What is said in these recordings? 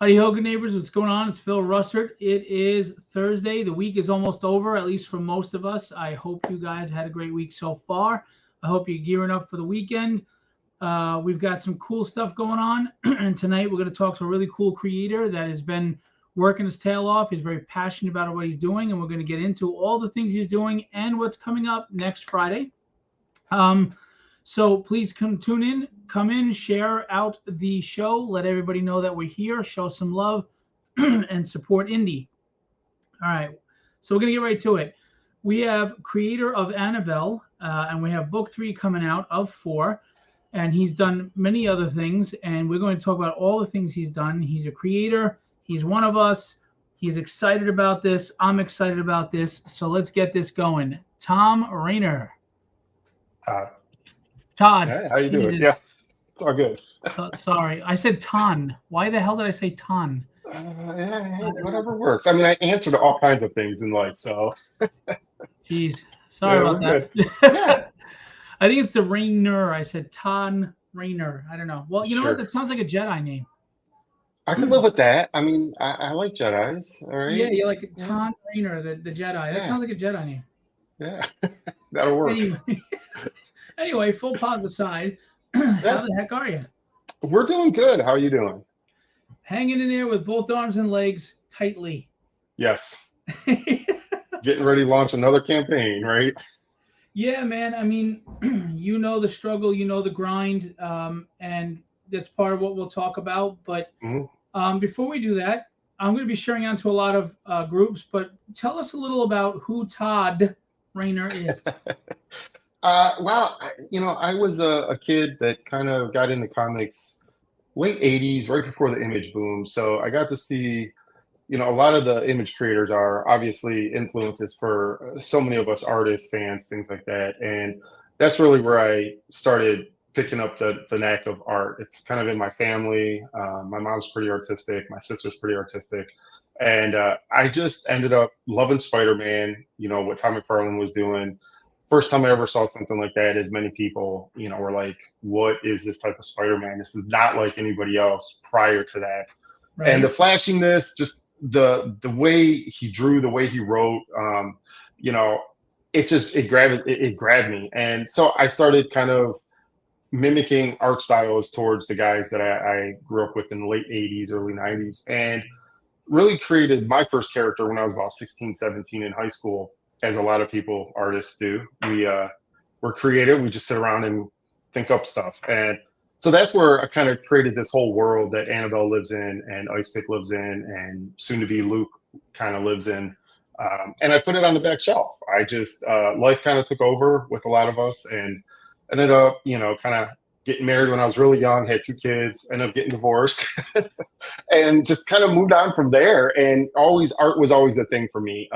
Howdy ho, good neighbors. What's going on? It's Phil Russert. It is Thursday. The week is almost over, at least for most of us. I hope you guys had a great week so far. I hope you're gearing up for the weekend. We've got some cool stuff going on. And tonight we're going to talk to a really cool creator that has been working his tail off. He's very passionate about what he's doing. And we're going to get into all the things he's doing and what's coming up next Friday. So please come in, share out the show, let everybody know that we're here, show some love, and support indie. All right, so we're going to get right to it. We have creator of Annabelle, and we have book 3 coming out of 4, and he's done many other things, and we're going to talk about all the things he's done. He's a creator. He's one of us. He's excited about this. I'm excited about this, so let's get this going. Tom Rayner. Todd. Hey, how you doing? Yeah, it's all good. Sorry, I said Ton. Why the hell did I say Ton? Yeah, whatever works. I mean, I answer to all kinds of things in life, so. Jeez, sorry about that. Yeah. I think it's the Rayner. I said Ton Rayner. I don't know. Well, you know what? That sounds like a Jedi name. I can live with that. I mean, I like Jedis. All right. Yeah, you like Ton Rayner, the Jedi. That sounds like a Jedi name. Yeah, that'll work. Anyway, full pause aside, how the heck are you? We're doing good. How are you doing? Hanging in there with both arms and legs tightly. Yes. Getting ready to launch another campaign, right? Yeah, man. I mean, you know the struggle, you know the grind, and that's part of what we'll talk about. But before we do that, I'm going to be sharing out to a lot of groups, but tell us a little about who Todd Rayner is. Well, I was a kid that kind of got into comics late 80s, right before the image boom. So I got to see, a lot of the image creators are obviously influences for so many of us artists, fans, things like that. And that's really where I started picking up the knack of art. It's kind of in my family. My mom's pretty artistic. My sister's pretty artistic. And I just ended up loving Spider-Man, what Tom McFarlane was doing. First time I ever saw something like that, as many people, were like, what is this type of Spider-Man? This is not like anybody else prior to that. Right. And the flashiness, just the way he drew, the way he wrote, it grabbed me. And so I started kind of mimicking art styles towards the guys that I grew up with in the late 80s, early 90s, and really created my first character when I was about 16, 17 in high school. As a lot of people, artists do. We're creative. We just sit around and think up stuff. And so that's where I kind of created this whole world that Annabelle lives in and Ice Pick lives in and soon to be Luke kind of lives in. And I put it on the back shelf. I just, life kind of took over with a lot of us and ended up, kind of getting married when I was really young, had 2 kids, ended up getting divorced and just kind of moved on from there. And art was always a thing for me.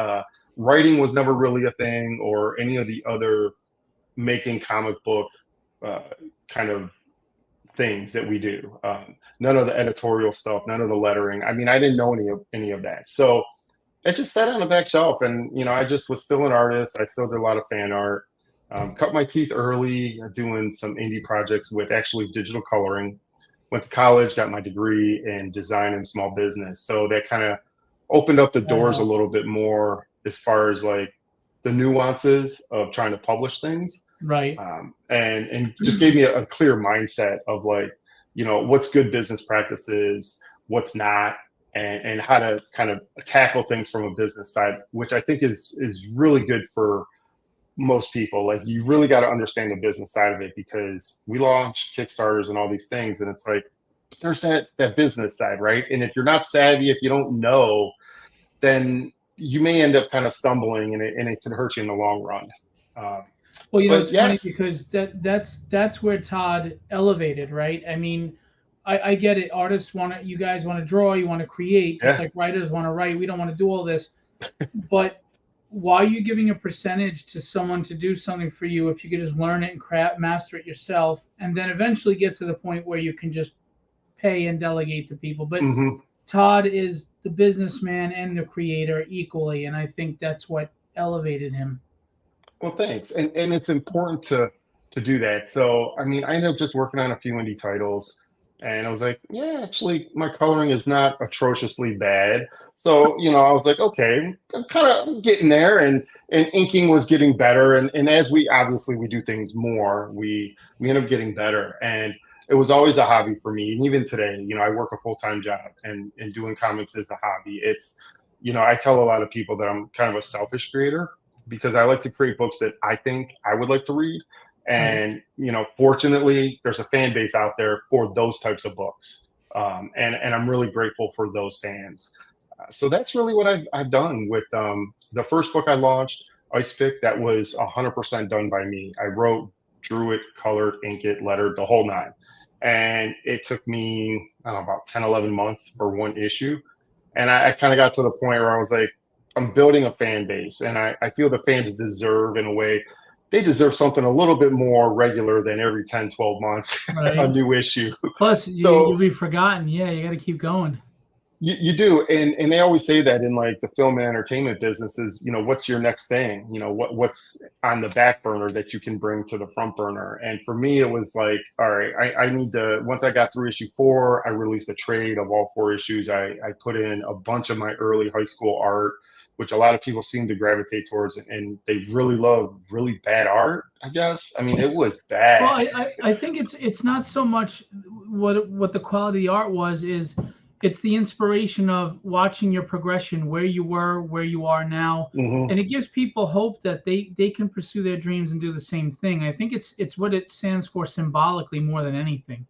Writing was never really a thing, or any of the other making comic book kind of things that we do. None of the editorial stuff, none of the lettering. I mean, I didn't know any of that. So it just sat on the back shelf, and I just was still an artist. I still did a lot of fan art. Cut my teeth early doing some indie projects with actually digital coloring. Went to college, got my degree in design and small business. So that kind of opened up the doors a little bit more as far as like the nuances of trying to publish things. Right. And just gave me a clear mindset of like, what's good business practices, what's not, and how to kind of tackle things from a business side, which I think is really good for most people. Like, you really got to understand the business side of it, because we launch Kickstarters and all these things, and it's like, there's that business side, right? And if you're not savvy, if you don't know, then you may end up kind of stumbling, and it can hurt you in the long run. Well, it's funny because that's where Todd elevated, right? I mean, I get it. Artists you guys want to draw, you want to create, just like writers want to write. We don't want to do all this, but why are you giving a percentage to someone to do something for you if you could just learn it and master it yourself, and then eventually get to the point where you can just pay and delegate to people? But Todd is the businessman and the creator equally, and I think that's what elevated him. Well, thanks. And it's important to do that. So, I mean, I ended up just working on a few indie titles. And I was like, yeah, actually, my coloring is not atrociously bad. So, I was like, okay, I'm kind of getting there, and inking was getting better. And as we do things more, we end up getting better. And it was always a hobby for me. And even today, I work a full-time job, and doing comics is a hobby. I tell a lot of people that I'm kind of a selfish creator because I like to create books that I think I would like to read. Right. And fortunately, there's a fan base out there for those types of books, and I'm really grateful for those fans. So that's really what I've done with the first book I launched, Ice Pick. That was 100% done by me. I wrote, drew it, colored, inked it, lettered, the whole nine. And it took me, I don't know, about 10, 11 months for one issue. And I kind of got to the point where I was like, I'm building a fan base, and I feel the fans deserve, in a way, they deserve something a little bit more regular than every 10, 12 months, a Right. new issue. Plus, you'll So be forgotten. Yeah, you got to keep going. you do. And they always say that in like the film and entertainment businesses, what's your next thing? What's on the back burner that you can bring to the front burner? And for me, it was like, all right, I need to, once I got through issue 4, I released a trade of all 4 issues. I put in a bunch of my early high school art, which a lot of people seem to gravitate towards, and they really love really bad art, I guess. I mean, it was Well, bad. I think it's not so much what the quality of the art was, is it's the inspiration of watching your progression, where you were, where you are now, Hmm. and it gives people hope that they can pursue their dreams and do the same thing. I think it's what it stands for symbolically more than anything.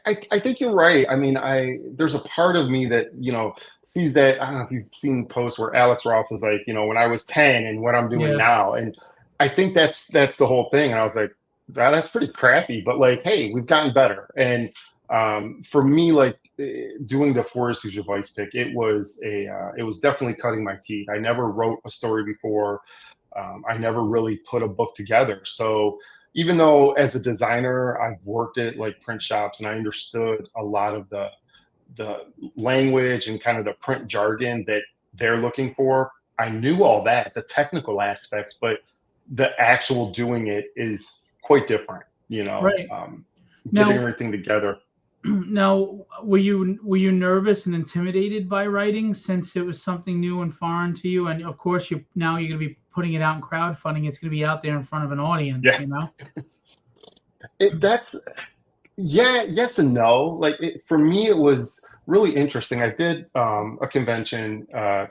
I think you're right. I mean, there's a part of me that sees that. I don't know if you've seen posts where Alex Ross is like, when I was 10 and what I'm doing Yeah. now, and I think that's the whole thing. And I was like, that's pretty crappy, but like, hey, we've gotten better. And for me, like doing the 4 issues of Ice Pick, it was definitely cutting my teeth. I never wrote a story before. I never really put a book together. So even though as a designer, I've worked at like print shops and I understood a lot of the language and kind of the print jargon that they're looking for, I knew all that, the technical aspects, but the actual doing it is quite different, Right. getting Now, everything together. now, were you nervous and intimidated by writing, since it was something new and foreign to you? And of course, you're going to be putting it out in crowdfunding. It's going to be out there in front of an audience, Yeah, that's yeah, yes and no. Like for me, it was really interesting. I did a convention,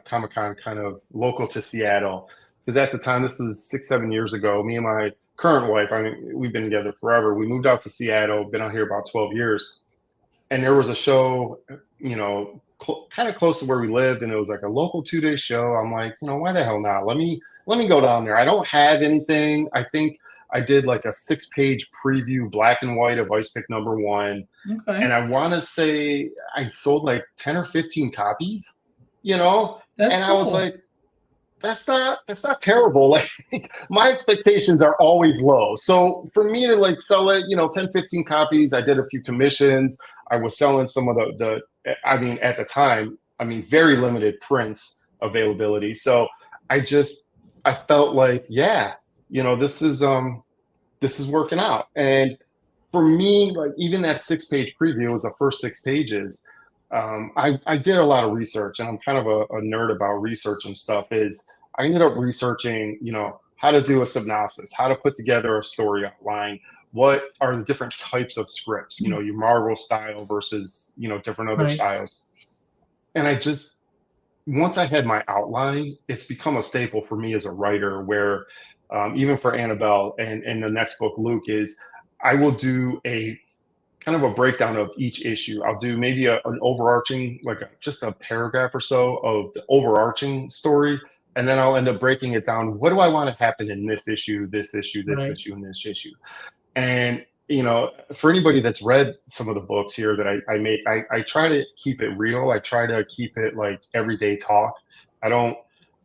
Comic Con, kind of local to Seattle, because at the time, this was 6, 7 years ago. Me and my current wife, I mean, we've been together forever. We moved out to Seattle, been out here about 12 years, and there was a show, kind of close to where we lived, and it was like a local 2-day show. I'm like, why the hell not? Let me go down there. I don't have anything. I think I did like a 6-page preview, black and white, of Ice Pick #1, okay, and I want to say I sold like 10 or 15 copies, you know, that's and I was cool. like, that's not terrible. Like my expectations are always low. So for me to like sell it, 10, 15 copies, I did a few commissions. I was selling some of I mean, at the time, I mean, very limited prints availability. So I felt like, yeah, this is working out. And for me, like even that 6-page preview was the first 6 pages. I did a lot of research, and I'm kind of a nerd about research and stuff. Is I ended up researching, how to do a synopsis, how to put together a story outline, what are the different types of scripts, your Marvel style versus, different other Right. styles. And once I had my outline, it's become a staple for me as a writer, where even for Annabelle and the next book, Luke, is I will do a kind of a breakdown of each issue. I'll do maybe an overarching, like just a paragraph or so of the overarching story. And then I'll end up breaking it down. What do I want to happen in this issue, this issue, this Right. issue, and this issue? And, for anybody that's read some of the books here that I make, I try to keep it real. I try to keep it like everyday talk. I don't,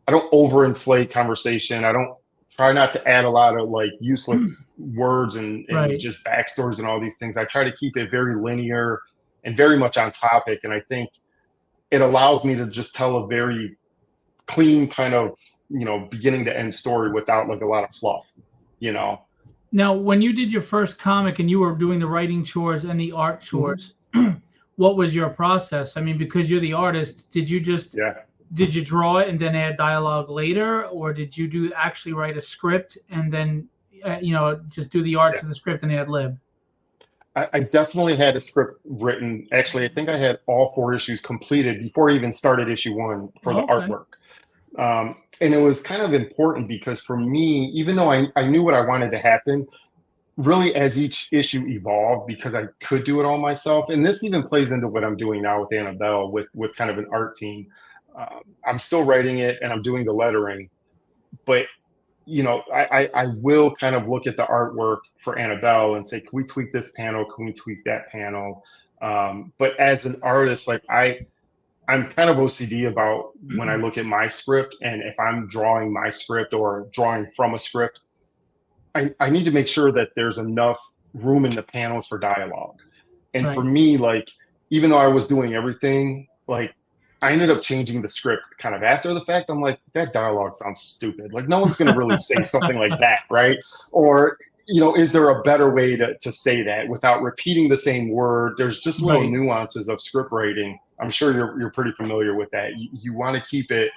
I don't overinflate conversation. I don't try not to add a lot of like useless words and Right. just backstories and all these things. I try to keep it very linear and very much on topic. And I think it allows me to just tell a very clean kind of, beginning to end story without like a lot of fluff, you know. Now, when you did your first comic and you were doing the writing chores and the art chores, what was your process? I mean, because you're the artist, Yeah. did you draw it and then add dialogue later, or did you actually write a script and then just do the art Yeah. to the script and ad lib? I definitely had a script written. Actually, I think I had all 4 issues completed before I even started issue 1 for the Okay. artwork. And it was kind of important because for me, even though I knew what I wanted to happen, really as each issue evolved, because I could do it all myself. And this even plays into what I'm doing now with Annabelle with kind of an art team. I'm still writing it and I'm doing the lettering, but I will kind of look at the artwork for Annabelle and say, can we tweak this panel? Can we tweak that panel? But as an artist, like I'm kind of OCD about when I look at my script, and if I'm drawing my script or drawing from a script, I need to make sure that there's enough room in the panels for dialogue. And Right. for me, like, even though I was doing everything, like, I ended up changing the script kind of after the fact. I'm like, that dialogue sounds stupid. Like, no one's going to really say something like that, right? Or, is there a better way to say that without repeating the same word? There's just little Right. nuances of script writing. I'm sure you're pretty familiar with that. You want to keep it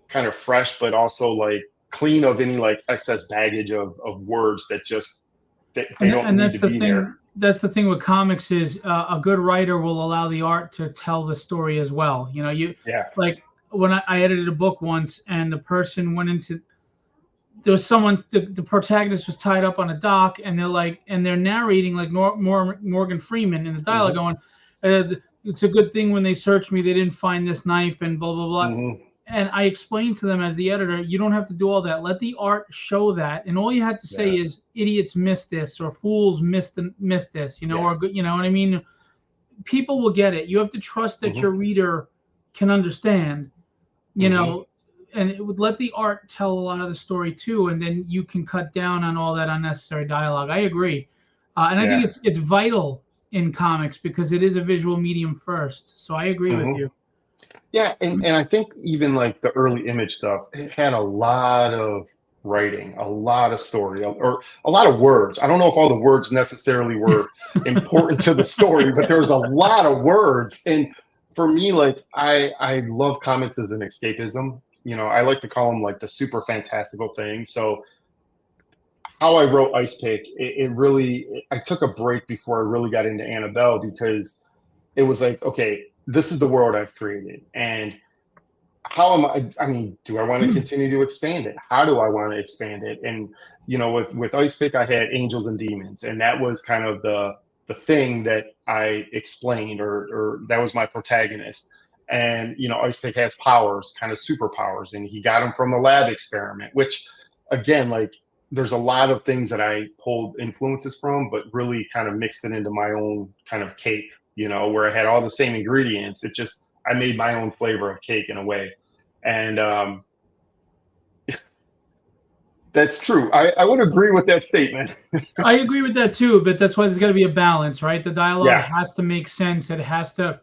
kind of fresh, but also like clean of any like excess baggage of words that just they don't And need that's to the be thing. there. That's the thing with comics is a good writer will allow the art to tell the story as well. Yeah. Like when I edited a book once, and the person went into there was someone the protagonist was tied up on a dock, and they're narrating like Morgan Freeman in the dialogue, Mm-hmm. going, "It's a good thing when they searched me, they didn't find this knife," and blah blah blah. Mm-hmm. And I explained to them as the editor, you don't have to do all that. Let the art show that, and all you have to say Yeah. is idiots miss this, or fools miss this, Yeah. or you know what I mean. People will get it. You have to trust that Mm-hmm. your reader can understand, you Mm-hmm. know, and it would let the art tell a lot of the story too, and then you can cut down on all that unnecessary dialogue. I agree, and I think Yeah. it's vital in comics because it is a visual medium first. So I agree with Mm-hmm. you. Yeah, and I think even like the early image stuff, it had a lot of writing, a lot of story, or a lot of words. I don't know if all the words necessarily were important to the story, but there was a lot of words. And for me, like I love comics as an escapism. I like to call them like the super fantastical thing. So how I wrote Ice Pick, it really, I took a break before I really got into Annabelle, because it was like, okay, this is the world I've created. And how am I mean, do I want to continue to expand it? How do I want to expand it? And, with Ice Pick, I had angels and demons. And that was kind of the thing that I explained, or that was my protagonist. And, Ice Pick has powers, kind of superpowers, and he got them from a lab experiment, which again, like, there's a lot of things that I pulled influences from, but really kind of mixed it into my own kind of cake, where I had all the same ingredients. It just, I made my own flavor of cake in a way. And that's true. I would agree with that statement. I agree with that too, but that's why there's got to be a balance, right? The dialogue Yeah. has to make sense. It has to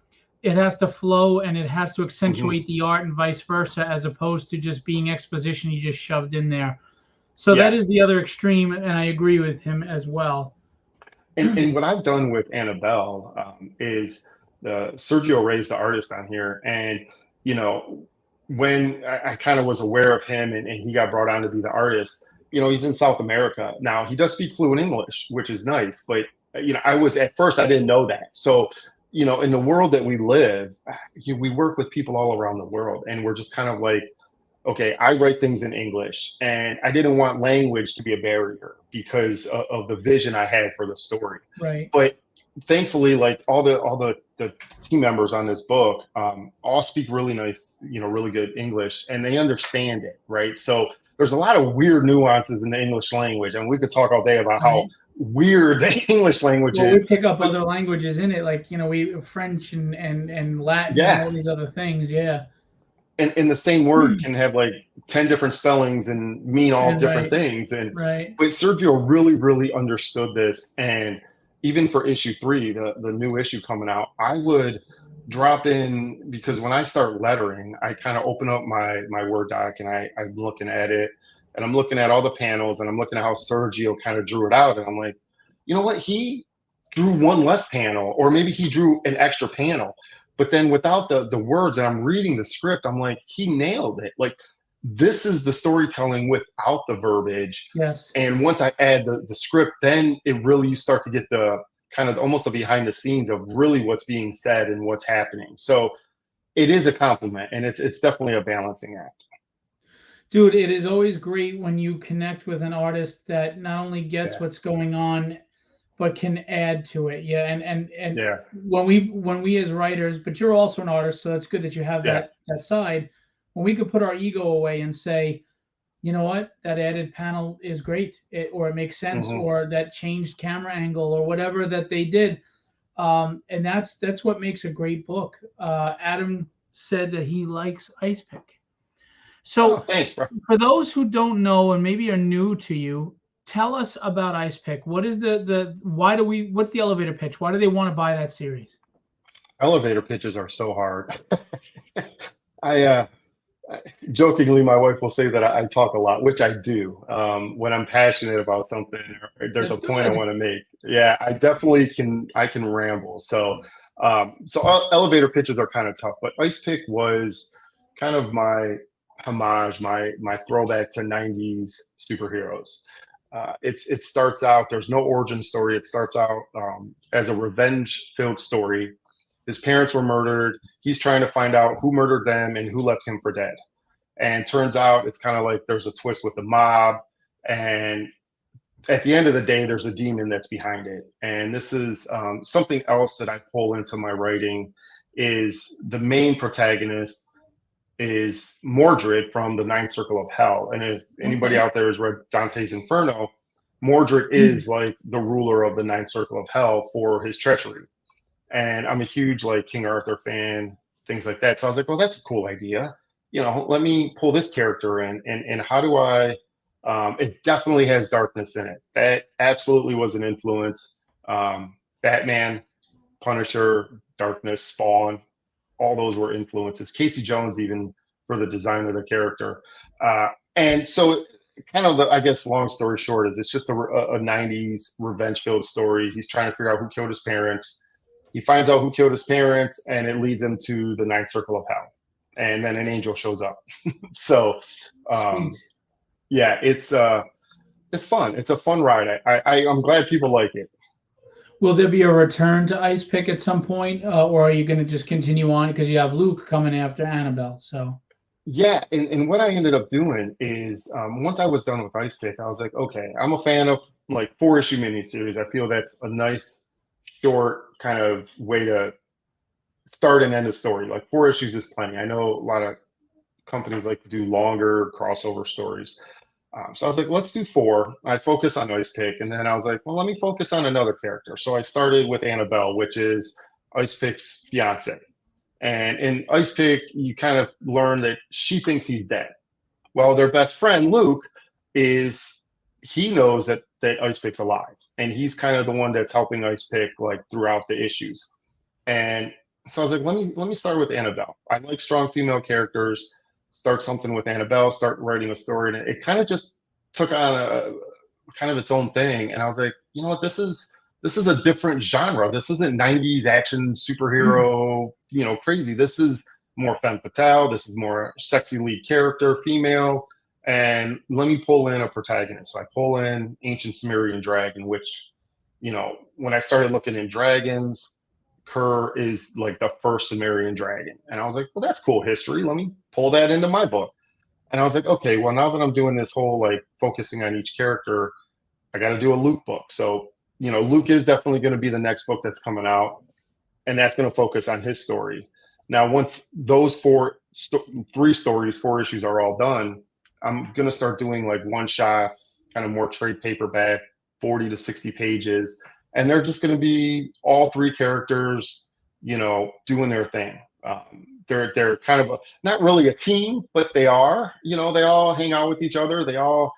flow, and it has to Hmm. accentuate the art and vice versa, as opposed to just being exposition you just shoved in there. So that Yeah. is the other extreme, and I agree with him as well. And what I've done with Annabelle is Sergio Ray's the artist on here. And, when I kind of was aware of him, and he got brought on to be the artist, he's in South America. Now, he does speak fluent English, which is nice. But, at first, I didn't know that. So, in the world that we live, we work with people all around the world. And we're just kind of like, okay, I write things in English, and I didn't want language to be a barrier because of the vision I had for the story. Right. But thankfully, like all the team members on this book, all speak really nice, really good English, and they understand it, right? So there's a lot of weird nuances in the English language, and we could talk all day about how Right. weird the English language Well, we is. pick up But other languages in it, like we French and Latin and yeah, all these other things. Yeah. and the same word can have like 10 different spellings and mean all And different right. things. And Right. but Sergio really, really understood this. And even for issue 3, the new issue coming out, I would drop in, because when I start lettering, I kind of open up my Word doc, and I'm looking at it. and I'm looking at all the panels, and I'm looking at how Sergio kind of drew it out, and I'm like, you know what, he drew one less panel, or maybe he drew an extra panel, but then without the words, and I'm reading the script, I'm like, he nailed it. Like, this is the storytelling without the verbiage. Yes. And once I add the script, then it really, you start to get the kind of almost the behind the scenes of really what's being said and what's happening. So it is a compliment, and it's definitely a balancing act. Dude, it is always great when you connect with an artist that not only gets Yeah. what's going on, but can add to it. Yeah. And Yeah. when we as writers, but you're also an artist, so that's good that you have Yeah. that side. When we could put our ego away and say, you know what, that added panel is great, or it makes sense, Mm-hmm. or that changed camera angle, or whatever that they did. And that's what makes a great book. Adam said that he likes Ice Pick. Oh, So thanks, bro. for those who don't know and maybe are new to you, tell us about Ice Pick. What is what's the elevator pitch? Why do they want to buy that series? Elevator pitches are so hard. I jokingly, my wife will say that I talk a lot, which I do. When I'm passionate about something, or there's a That's point I good. want to make. Yeah, I definitely can. I can ramble. So elevator pitches are kind of tough, but Ice Pick was kind of my homage, my throwback to '90s superheroes. It starts out. There's no origin story. It starts out as a revenge-filled story. His parents were murdered. He's trying to find out who murdered them and who left him for dead. And turns out it's kind of like there's a twist with the mob. And at the end of the day, there's a demon that's behind it. And this is something else that I pull into my writing is the main protagonist is Mordred from the Ninth Circle of Hell. And if anybody Okay. out there has read Dante's Inferno, Mordred is like the ruler of the Ninth Circle of Hell for his treachery. And I'm a huge like King Arthur fan, things like that. So I was like, well, that's a cool idea. Let me pull this character in, and how do I? It definitely has darkness in it. That absolutely was an influence. Batman, Punisher, Darkness, Spawn, all those were influences. Casey Jones, even for the design of the character. And so, kind of, I guess, long story short, is it's just a '90s revenge-filled story. He's trying to figure out who killed his parents. He finds out who killed his parents, and it leads him to the Ninth Circle of Hell. And then an angel shows up. So, yeah, it's fun. It's a fun ride. I'm glad people like it. Will there be a return to Ice Pick at some point, or are you going to just continue on because you have Luke coming after Annabelle? So yeah, and what I ended up doing is once I was done with Ice Pick, I was like, okay, I'm a fan of like 4-issue miniseries. I feel that's a nice, short kind of way to start and end a story. Like 4 issues is plenty. I know a lot of companies like to do longer crossover stories. So I was like, let's do 4. I focus on Ice Pick, and then I was like, well, let me focus on another character. So I started with Annabelle, which is Ice Pick's fiance. And in Ice Pick, you kind of learn that she thinks he's dead. Well, their best friend Luke he knows that Ice Pick's alive, and he's kind of the one that's helping Ice Pick like throughout the issues. And so I was like, let me start with Annabelle. I like strong female characters. Start something with Annabelle. Start writing a story, and it kind of just took on a kind of its own thing. And I was like, you know what, this is a different genre. This isn't '90s action superhero, crazy. This is more femme fatale. This is more sexy lead character, female. And let me pull in a protagonist. So I pull in Ancient Sumerian Dragon, which, when I started looking in dragons, Kerr is like the first Sumerian dragon. And I was like, well, that's cool history. Let me pull that into my book. And I was like, okay, well, now that I'm doing this whole like focusing on each character, I got to do a Luke book. So, Luke is definitely going to be the next book that's coming out. And that's going to focus on his story. Now, once those 3 stories, 4 issues are all done, I'm going to start doing like one shots, kind of more trade paperback, 40 to 60 pages. And they're just going to be all 3 characters, doing their thing. They're kind of not really a team, but they are. They all hang out with each other. They all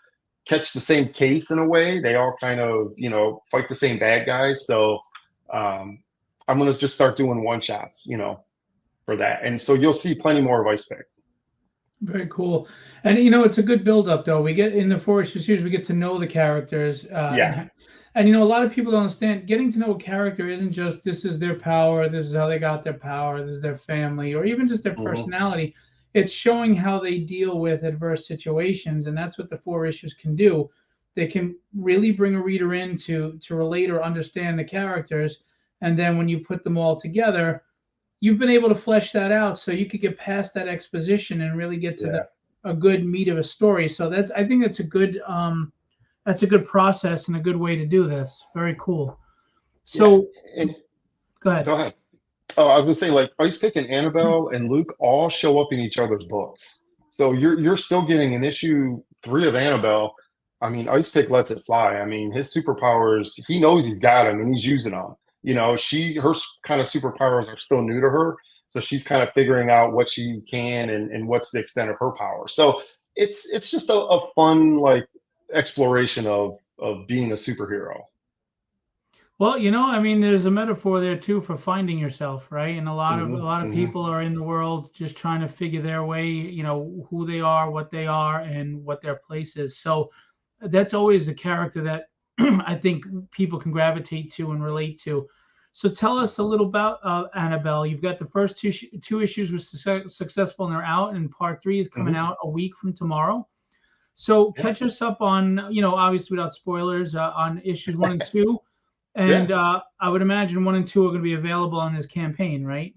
catch the same case in a way. They all kind of, fight the same bad guys. So I'm going to just start doing one shots, for that. And so you'll see plenty more of Ice Pick. Very cool. And it's a good build up though. We get in the 4 issues series, we get to know the characters, Yeah. and a lot of people don't understand getting to know a character isn't just this is their power, this is how they got their power, this is their family, or even just their Hmm. personality. It's showing how they deal with adverse situations, and that's what the 4 issues can do. They can really bring a reader in to relate or understand the characters, and then when you put them all together, you've been able to flesh that out so you could get past that exposition and really get to the Yeah. a good meat of a story. So I think that's a good process and a good way to do this. Very cool. Yeah. So And go ahead. go ahead. Oh, I was gonna say like Ice Pick and Annabelle and Luke all show up in each other's books. So you're still getting an issue 3 of Annabelle. I mean, Ice Pick lets it fly. I mean, his superpowers, he knows he's got them and he's using them. Her kind of superpowers are still new to her. So she's kind of figuring out what she can and what's the extent of her power. So it's just a fun like exploration of being a superhero. Well, I mean, there's a metaphor there too for finding yourself, right? And a Hmm. lot of Hmm. people are in the world just trying to figure their way, who they are, what they are, and what their place is. So that's always a character that I think people can gravitate to and relate to. So tell us a little about Annabelle. You've got the first two issues were successful and they're out, and part three is coming Hmm. out a week from tomorrow. So Yeah. catch us up on, obviously without spoilers, on issues one and two. Yeah. And I would imagine one and two are going to be available on this campaign, right?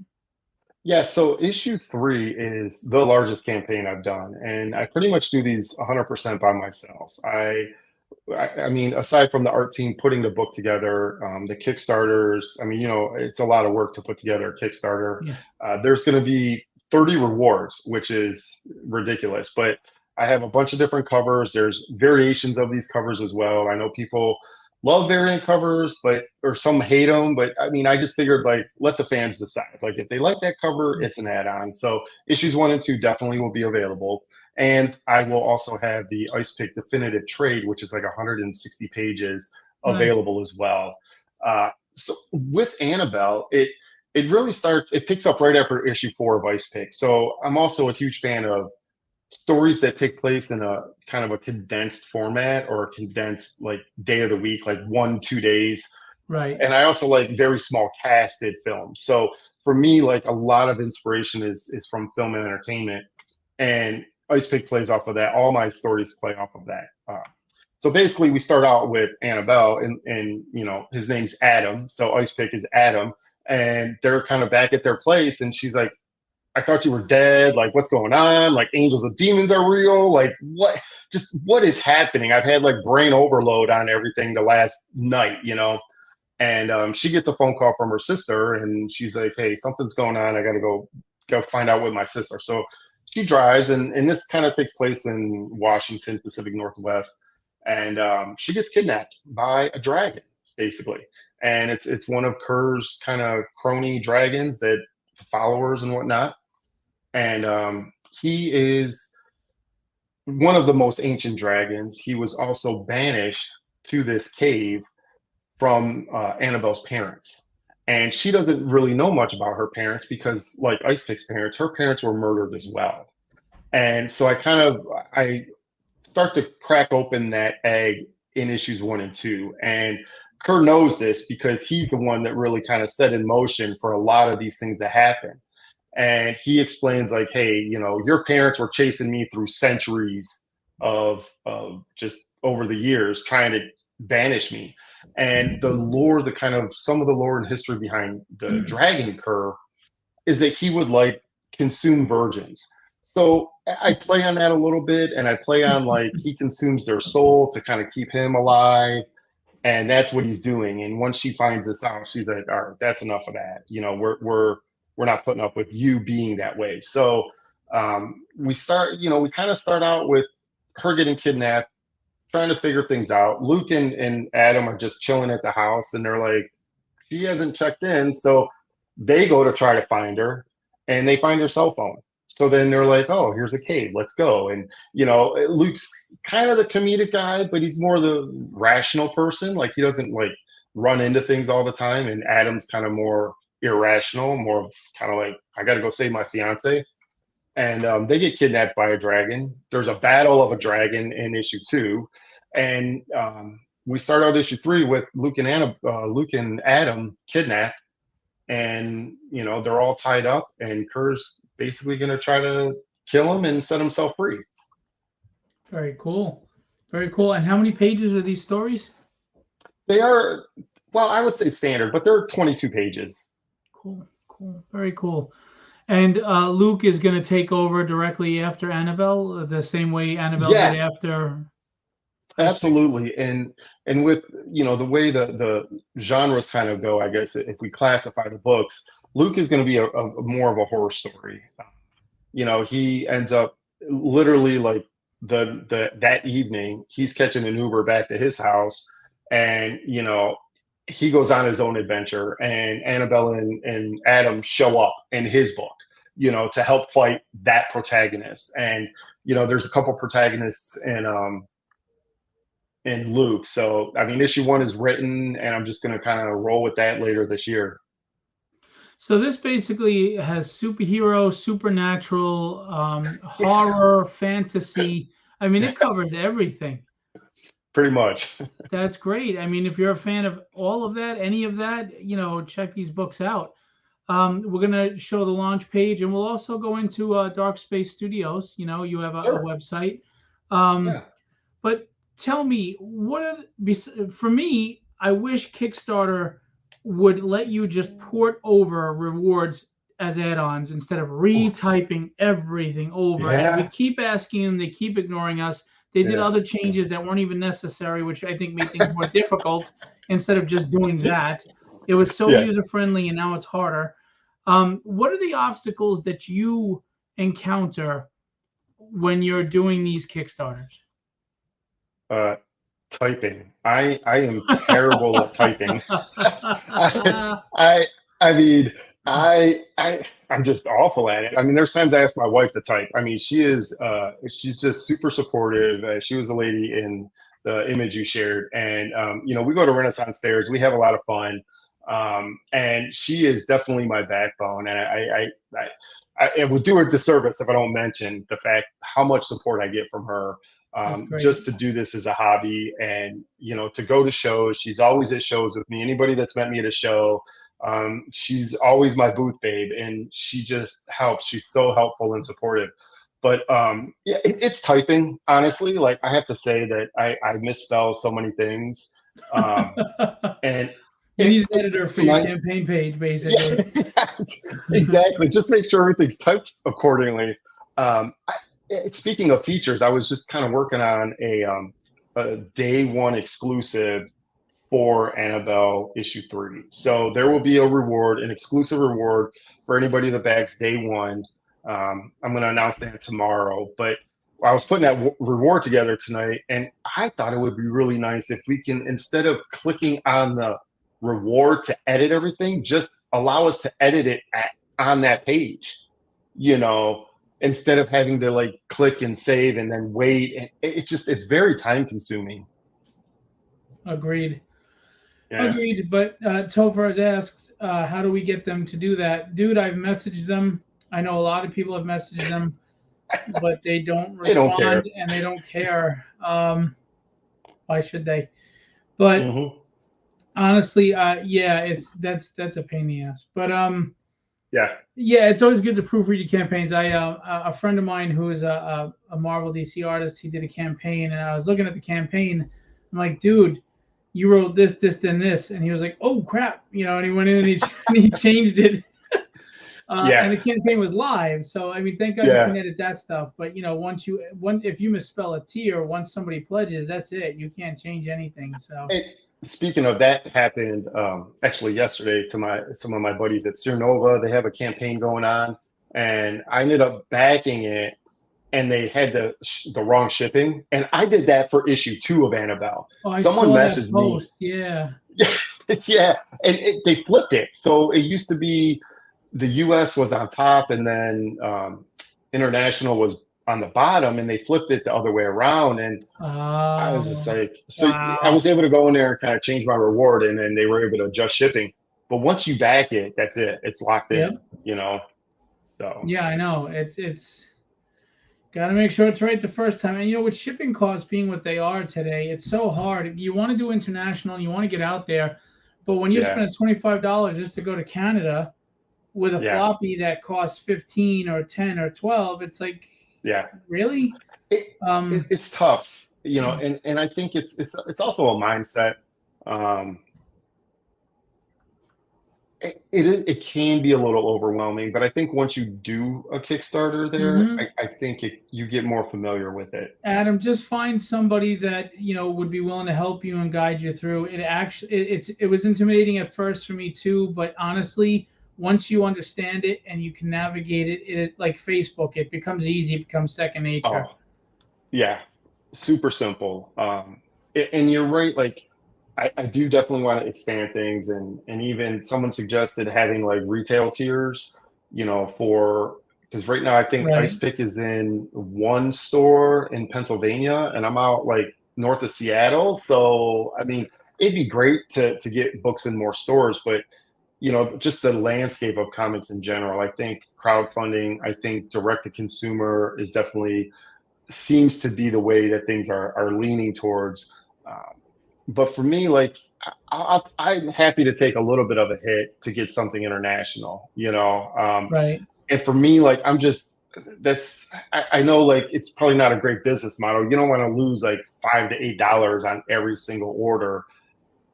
Yeah, so issue 3 is the largest campaign I've done, and I pretty much do these 100% by myself. I mean, aside from the art team putting the book together, the Kickstarters, I mean, it's a lot of work to put together a Kickstarter. Yeah. There's going to be 30 rewards, which is ridiculous, but I have a bunch of different covers. There's variations of these covers as well. I know people love variant covers, or some hate them, but I mean, I just figured like let the fans decide. Like if they like that cover, it's an add-on. So issues 1 and 2 definitely will be available. And I will also have the Ice Pick Definitive Trade, which is like 160 pages Nice. available as well. So with Annabelle, it really starts, it picks up right after issue 4 of Ice Pick. So I'm also a huge fan of stories that take place in a kind of a condensed format or a condensed like day of the week, like 1, 2 days. Right. And I also like very small casted films. So for me, like a lot of inspiration is from film and entertainment, and Ice Pick plays off of that. All my stories play off of that. So basically, we start out with Annabelle, and his name's Adam. So Ice Pick is Adam, and they're kind of back at their place, and she's like, "I thought you were dead. Like, what's going on? Like, angels and demons are real. Like, what? Just what is happening? I've had like brain overload on everything the last night." And she gets a phone call from her sister, and she's like, "Hey, something's going on. I got to go find out with my sister." So she drives, and this kind of takes place in Washington, Pacific Northwest, and she gets kidnapped by a dragon, basically. And it's one of Kerr's kind of crony dragons that followers and whatnot. And he is one of the most ancient dragons. He was also banished to this cave from Annabelle's parents. And she doesn't really know much about her parents because, like Ice Pick's parents, her parents were murdered as well. And so I start to crack open that egg in issues 1 and 2. And Kerr knows this because he's the one that really kind of set in motion for a lot of these things to happen. And he explains like, hey, your parents were chasing me through centuries of just over the years trying to banish me. And the lore, the kind of some of the lore and history behind the dragon Kerr is that he would like consume virgins. So I play on that a little bit, and I play on like he consumes their soul to kind of keep him alive, and that's what he's doing. And once she finds this out, she's like, "All right, that's enough of that. We're not putting up with you being that way." So we kind of start out with her getting kidnapped, trying to figure things out. Luke and Adam are just chilling at the house, and they're like, she hasn't checked in. So they go to try to find her, and they find her cell phone. So then they're like, oh, here's a cave. Let's go. And, Luke's kind of the comedic guy, but he's more the rational person. Like he doesn't like run into things all the time. And Adam's kind of more irrational, more kind of like, I got to go save my fiance. and they get kidnapped by a dragon. There's a battle of a dragon in issue 2, and we start out issue 3 with Luke and Adam kidnapped, and they're all tied up, and Kerr's basically going to try to kill him and set himself free. Very cool. Very cool. And how many pages are these stories? They are, well, I would say standard, but they're 22 pages. Cool. Very cool. And Luke is going to take over directly after Annabelle, the same way Annabelle did after. Absolutely. And with, the way the genres kind of go, I guess, if we classify the books, Luke is going to be a more of a horror story. He ends up literally like that evening, he's catching an Uber back to his house, and, he goes on his own adventure, and Annabelle and Adam show up in his book, to help fight that protagonist. And, there's a couple protagonists in Luke. So, I mean, issue 1 is written, and I'm just going to kind of roll with that later this year. So this basically has superhero, supernatural, horror, fantasy. I mean, it covers everything. Pretty much. That's great. I mean, if you're a fan of all of that, any of that, check these books out. We're going to show the launch page, and we'll also go into Dark Space Studios. You have a website. But tell me, for me, I wish Kickstarter would let you just port over rewards as add-ons instead of retyping everything over. And we keep asking them, they keep ignoring us. They did other changes that weren't even necessary, which I think made things more difficult instead of just doing that. It was so user-friendly, and now it's harder. What are the obstacles that you encounter when you're doing these Kickstarters? Typing. I am terrible at typing. I'm just awful at it. I mean, there's times I ask my wife to type. I mean, she's just super supportive. She was the lady in the image you shared, and we go to Renaissance fairs. We have a lot of fun, and she is definitely my backbone. And I would do her a disservice if I don't mention the fact how much support I get from her. Just to do this as a hobby, and to go to shows. She's always at shows with me. Anybody that's met me at a show, she's always my booth babe, and she just helps. She's so helpful and supportive. But it's typing, honestly. Like, I have to say that I misspell so many things, and you need an editor for your campaign page, basically. Exactly. Just make sure everything's typed accordingly. Speaking of features, I was just kind of working on a day 1 exclusive for Annabelle issue 3. So there will be an exclusive reward for anybody that bags day 1. I'm going to announce that tomorrow. But I was putting that reward together tonight, and I thought it would be really nice if we can, instead of clicking on the reward to edit everything, just allow us to edit it on that page, instead of having to click and save and then wait. And it's very time consuming. Agreed. Agreed. But Topher has asked, how do we get them to do that? Dude, I've messaged them. I know a lot of people have messaged them, but they don't respond. They don't care. And they don't care. Why should they? But honestly, that's a pain in the ass. But yeah, it's always good to proofread your campaigns. A friend of mine who is a Marvel DC artist, he did a campaign, and I was looking at the campaign. I'm like, dude, you wrote this, and this, and he was like, oh crap, and he went in and he changed it. And the campaign was live, so I mean, thank God you can edit that stuff. But if you misspell a T, or once somebody pledges, that's it. You can't change anything. So. Speaking of that, happened actually yesterday to some of my buddies at Cernova. They have a campaign going on, and I ended up backing it, and they had the wrong shipping. And I did that for issue 2 of Annabelle. Oh, someone messaged me. Yeah. And they flipped it. So it used to be the U.S. was on top, and then international was on the bottom, and they flipped it the other way around. And I was just like, I was able to go in there and kind of change my reward, and then they were able to adjust shipping. But once you back it, that's it. It's locked in, So Yeah, I know. It's got to make sure it's right the first time. And with shipping costs being what they are today, it's so hard. You want to do international, and you want to get out there, but when you yeah, spend $25 just to go to Canada with a yeah, floppy that costs 15 or 10 or 12, it's like, yeah. really? It, Um, it's tough, and I think it's also a mindset. Um, it can be a little overwhelming, but I think once you do a Kickstarter there, mhm. I think you get more familiar with it. Adam, just find somebody that would be willing to help you and guide you through. It actually, it was intimidating at first for me too, but honestly, once you understand it and you can navigate it, it like Facebook, it becomes easy. It becomes second nature. Oh, yeah, super simple. And you're right. Like, I do definitely want to expand things, and even someone suggested having like retail tiers, for because right now I think Right, Ice Pick is in one store in Pennsylvania, and I'm out like north of Seattle. So I mean, it'd be great to get books in more stores, but just the landscape of comics in general. I think crowdfunding, I think direct to consumer is definitely seems to be the way that things are leaning towards. Um, but for me, like I'm happy to take a little bit of a hit to get something international, right, and for me, like I know like it's probably not a great business model. You don't want to lose like $5 to $8 on every single order.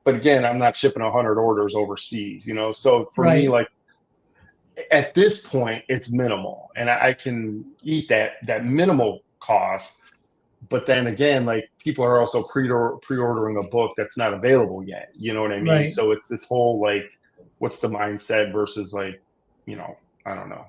But again, I'm not shipping 100 orders overseas, So for me, right. like at this point, it's minimal, and I can eat that minimal cost. But then again, like people are also pre-ordering a book that's not available yet. You know what I mean? Right. So it's this whole like, what's the mindset versus like, I don't know.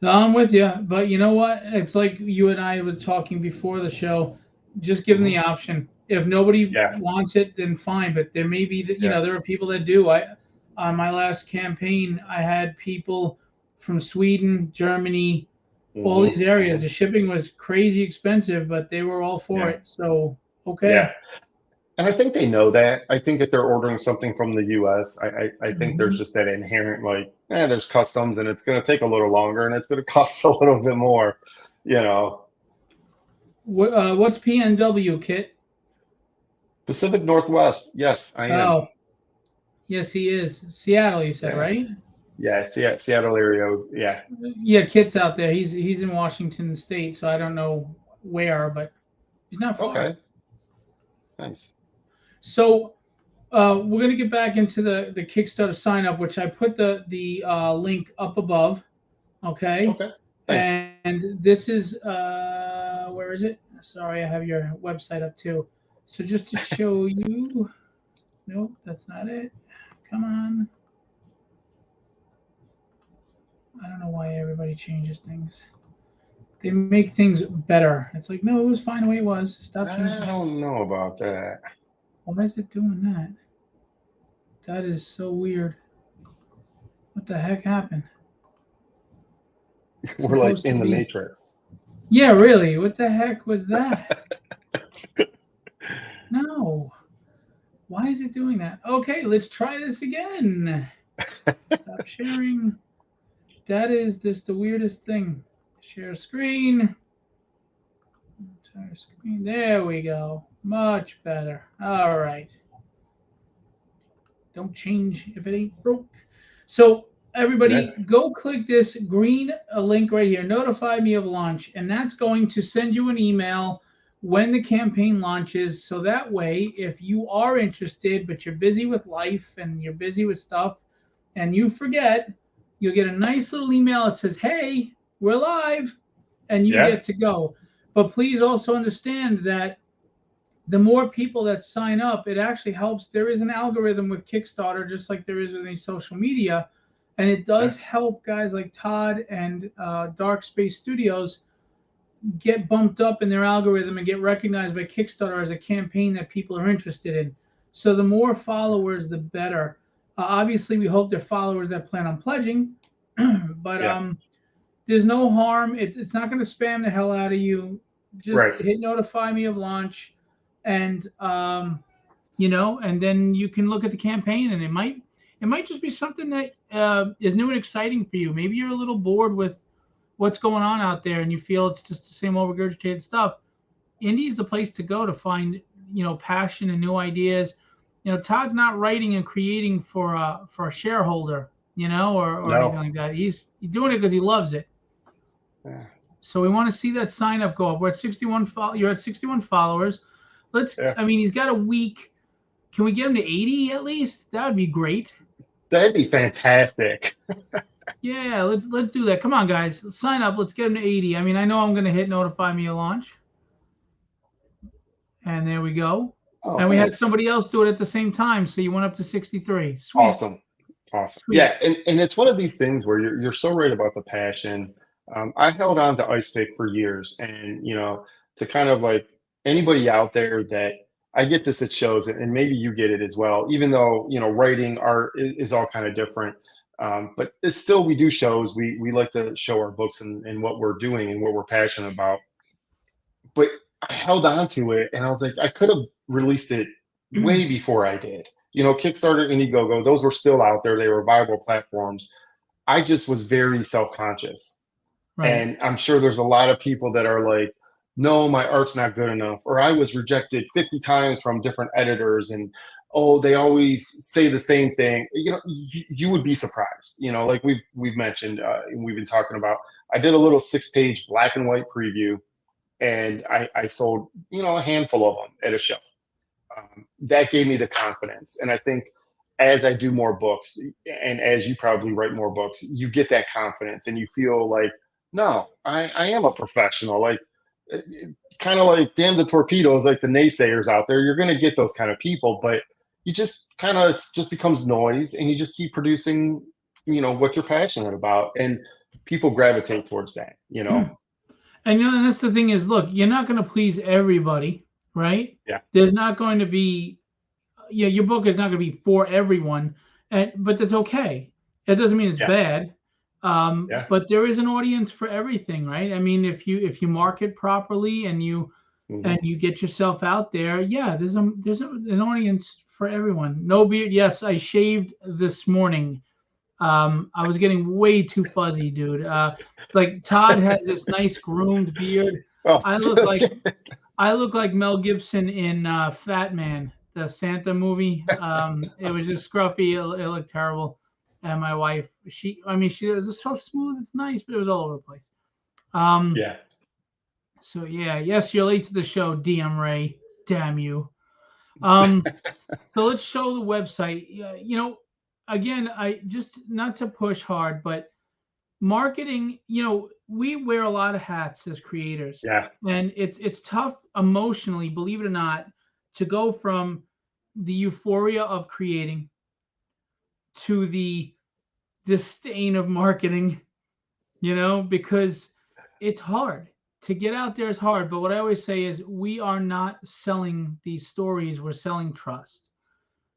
No, I'm with you, but you know what? It's like you and I were talking before the show. Just give them the Hmm. option. If nobody Yeah, wants it, then fine. But there may be that yeah. there are people that do. On my last campaign, I had people from Sweden, Germany, all Hmm. these areas. Hmm. The shipping was crazy expensive, but they were all for Yeah, it. So yeah. okay. And I think they know that. I think if they're ordering something from the US, I think there's Hmm. just that inherent like, there's customs and it's going to take a little longer and it's going to cost a little bit more, you know. What's PNW, Kit? Pacific Northwest. Yes, I am. Oh, yes, he is. Seattle, you said, Yeah. right? Yeah, Seattle area. Yeah. Yeah, Kit's out there. He's in Washington State, so I don't know where, but he's not far. Okay. Nice. So we're gonna get back into the Kickstarter sign up, which I put the link up above. Okay, Okay. Thanks. and this is where is it? Sorry, I have your website up too. So just to show you, nope, that's not it. Come on. I don't know why everybody changes things. They make things better. It's like, no, it was fine the way it was. Stop I changing. don't know about that. Why is it doing that? That is so weird. What the heck happened? It's We're like supposed to in the be. Matrix. Yeah, really. What the heck was that? No. Why is it doing that? Okay, let's try this again. Stop sharing. That is just the weirdest thing. Share screen. Entire screen. There we go. Much better. All right. Don't change if it ain't broke. So Yeah. everybody, go click this green link right here. Notify me of launch, and that's going to send you an email when the campaign launches. So that way, if you are interested, but you're busy with life and you're busy with stuff, and you forget, you'll get a nice little email that says, "Hey, we're live," and you Yeah. get to go. But please also understand that the more people that sign up, it actually helps. There is an algorithm with Kickstarter, just like there is with any social media, and it Yeah. does help guys like Todd and Dark Space Studios get bumped up in their algorithm and get recognized by Kickstarter as a campaign that people are interested in. So the more followers, the better. Obviously, we hope they're followers that plan on pledging, but Yeah. there's no harm. It's not going to spam the hell out of you. Just Right. hit notify me of launch, and and then you can look at the campaign, and it might just be something that is new and exciting for you. Maybe you're a little bored with what's going on out there and you feel it's just the same old regurgitated stuff. Indie is the place to go to find, passion and new ideas. Todd's not writing and creating for a shareholder, or anything No. like that. He's doing it because he loves it. Yeah. So we want to see that sign up go up. We're at 61. You're at 61 followers. Yeah. I mean, he's got a week. Can we get him to 80 at least? That would be great. That'd be fantastic. Yeah, let's do that. Come on, guys, sign up. Let's get him to 80. I mean, I know I'm gonna hit notify me a launch, and there we go. Oh, And we had thanks. somebody else do it at the same time, so you went up to 63. Sweet. Awesome. Sweet. Yeah, and it's one of these things where you're so right about the passion. I held on to Ice Pick for years, and to kind of like anybody out there that I get this at shows, and maybe you get it as well. Even though writing art is all kind of different, but it's still we do shows. We like to show our books and what we're doing and what we're passionate about. But I held on to it, and I was like, I could have released it way before I did. Kickstarter, Indiegogo, those were still out there. They were viable platforms. I just was very self-conscious. Right. And I'm sure there's a lot of people that are like, no, my art's not good enough. Or I was rejected 50 times from different editors. And, oh, they always say the same thing. You would be surprised. Like we've mentioned, we've been talking about, I did a little 6-page black and white preview. And I sold, a handful of them at a show. That gave me the confidence. And I think as I do more books, and as you probably write more books, you get that confidence and you feel like, no, I am a professional. Like, kind of like damn the torpedoes, like the naysayers out there. You're going to get those kind of people, but you just it just becomes noise, and you just keep producing, what you're passionate about, and people gravitate towards that, And and that's the thing is, look, you're not going to please everybody, right? Yeah. There's not going to be, your book is not going to be for everyone, but that's okay. It doesn't mean it's bad. But there is an audience for everything, right? I mean, if you market properly and you get yourself out there, there's an audience for everyone. No beard. Yes, I shaved this morning. I was getting way too fuzzy, dude. Like Todd has this nice groomed beard. Oh, I look like Mel Gibson in Fat Man, the Santa movie. It was just scruffy. It looked terrible. And my wife, she was just so smooth. It's nice, but it was all over the place. So yes, you're late to the show, DM Ray. Damn you. So let's show the website. Again, I just not to push hard, but marketing, we wear a lot of hats as creators. Yeah. And it's tough emotionally, believe it or not, to go from the euphoria of creating to the disdain of marketing, because it's hard. To get out there is hard. But what I always say is we are not selling these stories, we're selling trust.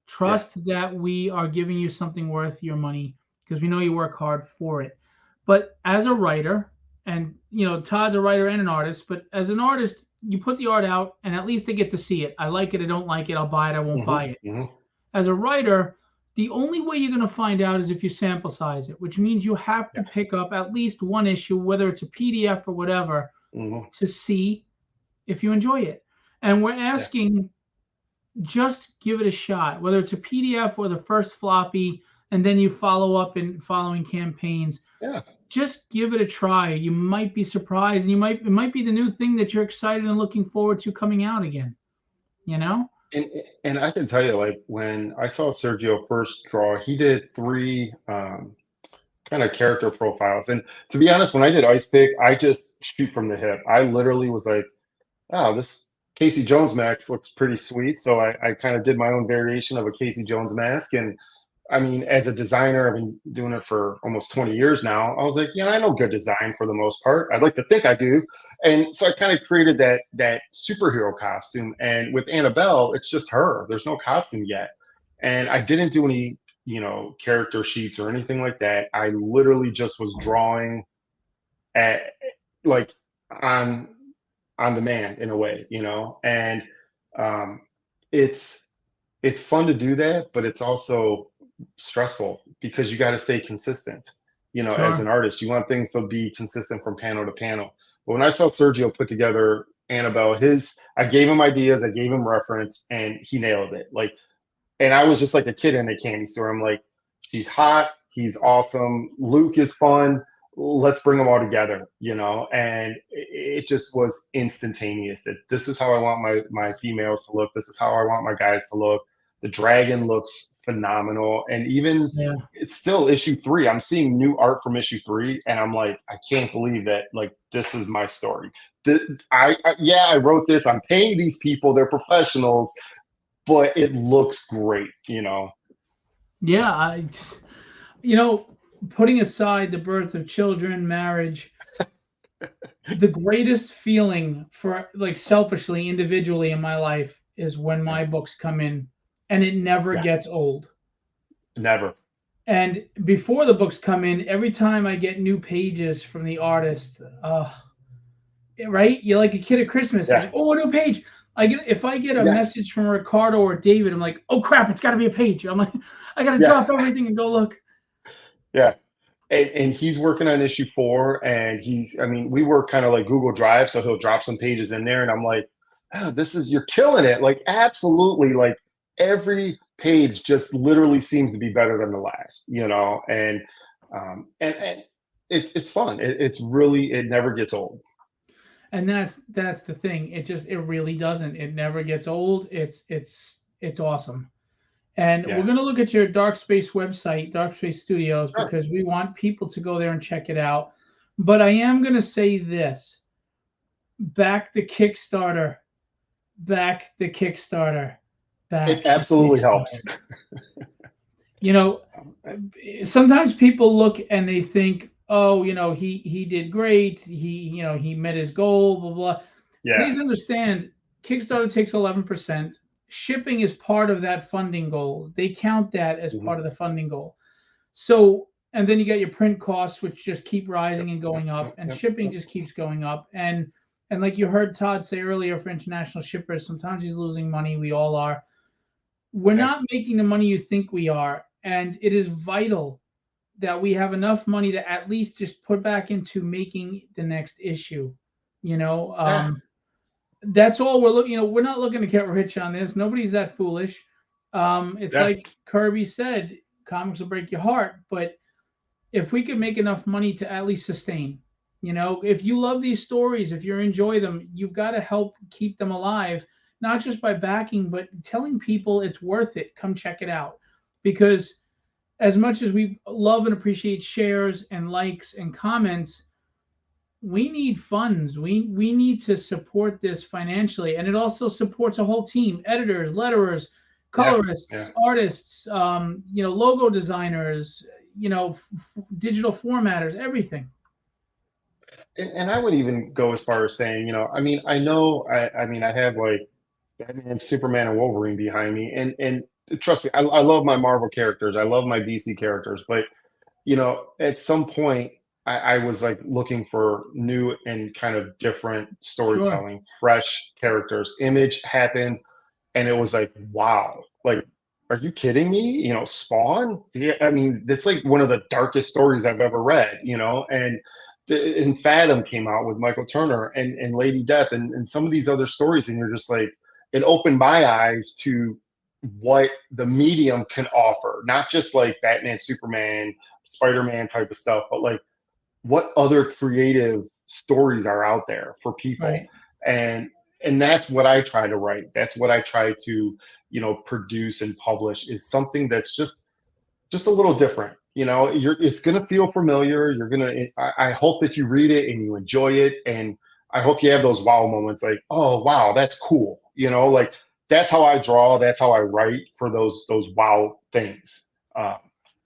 Trust that we are giving you something worth your money because we know you work hard for it. But as a writer, and Todd's a writer and an artist, but as an artist, you put the art out and at least they get to see it. I like it, I don't like it, I'll buy it, I won't buy it. As a writer, the only way you're going to find out is if you sample size it, which means you have to pick up at least one issue, whether it's a PDF or whatever, to see if you enjoy it. And we're asking, just give it a shot, whether it's a PDF or the first floppy, and then you follow up in following campaigns. Just give it a try. You might be surprised, and it might be the new thing that you're excited and looking forward to coming out again. And I can tell you, like when I saw Sergio first draw, he did 3 kind of character profiles. And to be honest, when I did Ice Pick, I just shoot from the hip. I literally was like, oh, this Casey Jones mask looks pretty sweet. So I kind of did my own variation of a Casey Jones mask. And I mean, as a designer, I've been doing it for almost 20 years now. I was like, I know good design for the most part. I'd like to think I do. And so I kind of created that superhero costume. And with Annabelle, it's just her. There's no costume yet. And I didn't do any, character sheets or anything like that. I literally just was drawing at like on demand in a way, and it's fun to do that, but it's also stressful because you got to stay consistent. As Sure. an artist, you want things to be consistent from panel to panel. But when I saw Sergio put together Annabelle, I gave him ideas, I gave him reference, and he nailed it. Like, and I was just like a kid in a candy store. I'm like, she's hot, he's awesome, Luke is fun. Let's bring them all together, and it just was instantaneous. That this is how I want my females to look. This is how I want my guys to look. The dragon looks phenomenal, and even Yeah. it's still issue 3. I'm seeing new art from issue 3, and I'm like, I can't believe that. Like, this is my story. I wrote this. I'm paying these people. They're professionals, but it looks great. Yeah. Putting aside the birth of children, marriage, the greatest feeling for, like, selfishly, individually in my life is when Yeah, my books come in, and it never yeah, gets old. never. And before the books come in, every time I get new pages from the artist, right? You're like a kid at Christmas. It's Yeah, like, oh, a new page. If I get a yes, message from Ricardo or David, I'm like, oh crap, it's got to be a page. I'm like, I got to yeah, drop everything and go look. yeah. And he's working on issue 4, and I mean, we work kind of like Google Drive, so he'll drop some pages in there, and I'm like, oh, you're killing it. Like, absolutely. Like, every page just literally seems to be better than the last, and it's fun. It's really, it never gets old. And that's the thing. It really doesn't. It never gets old. It's awesome. And we're Yeah. going to look at your Dark Space website, Dark Space Studios, Sure. because we want people to go there and check it out. But I am going to say this: back the Kickstarter, back the Kickstarter, It back the absolutely Kickstarter. helps. You know, sometimes people look and they think, oh, he did great. He met his goal, blah blah. Yeah. Please understand, Kickstarter takes 11%. Shipping is part of that funding goal. They count that as Mhm. part of the funding goal. So, and then you got your print costs, which just keep Yep, rising and yep, going up, yep, and yep, shipping yep. just keeps going up. And like you heard Todd say earlier, for international shippers, sometimes he's losing money. We all are. We're Yeah. not making the money you think we are, and it is vital that we have enough money to at least just put back into making the next issue. You know, Yeah. that's all we're looking. We're not looking to get rich on this. Nobody's that foolish. It's Yeah. like Kirby said, comics will break your heart, but if we could make enough money to at least sustain, if you love these stories, if you enjoy them, you've got to help keep them alive, not just by backing, but telling people it's worth it. Come check it out. Because as much as we love and appreciate shares and likes and comments, we need funds. We need to support this financially, and it also supports a whole team: editors, letterers, Yeah. Yeah. colorists, artists, logo designers, digital formatters, everything. And I would even go as far as saying, I mean, I know, I mean, I have like Batman, Superman, and Wolverine behind me, and trust me, I love my Marvel characters, I love my DC characters, but at some point, I was like looking for new and kind of different Sure. storytelling, fresh characters. Image happened, and it was like, wow, like, are you kidding me? Spawn. Yeah, I mean, that's like one of the darkest stories I've ever read. And Fathom came out with Michael Turner and Lady Death and some of these other stories, and you're just like, it opened my eyes to what the medium can offer, not just like Batman, Superman, Spider-Man type of stuff, but like what other creative stories are out there for people. Right. And that's what I try to write. That's what I try to, produce and publish, is something that's just a little different. It's gonna feel familiar. I hope that you read it and you enjoy it. And I hope you have those wow moments, like, oh wow, that's cool. Like, that's how I draw, that's how I write, for those wow things.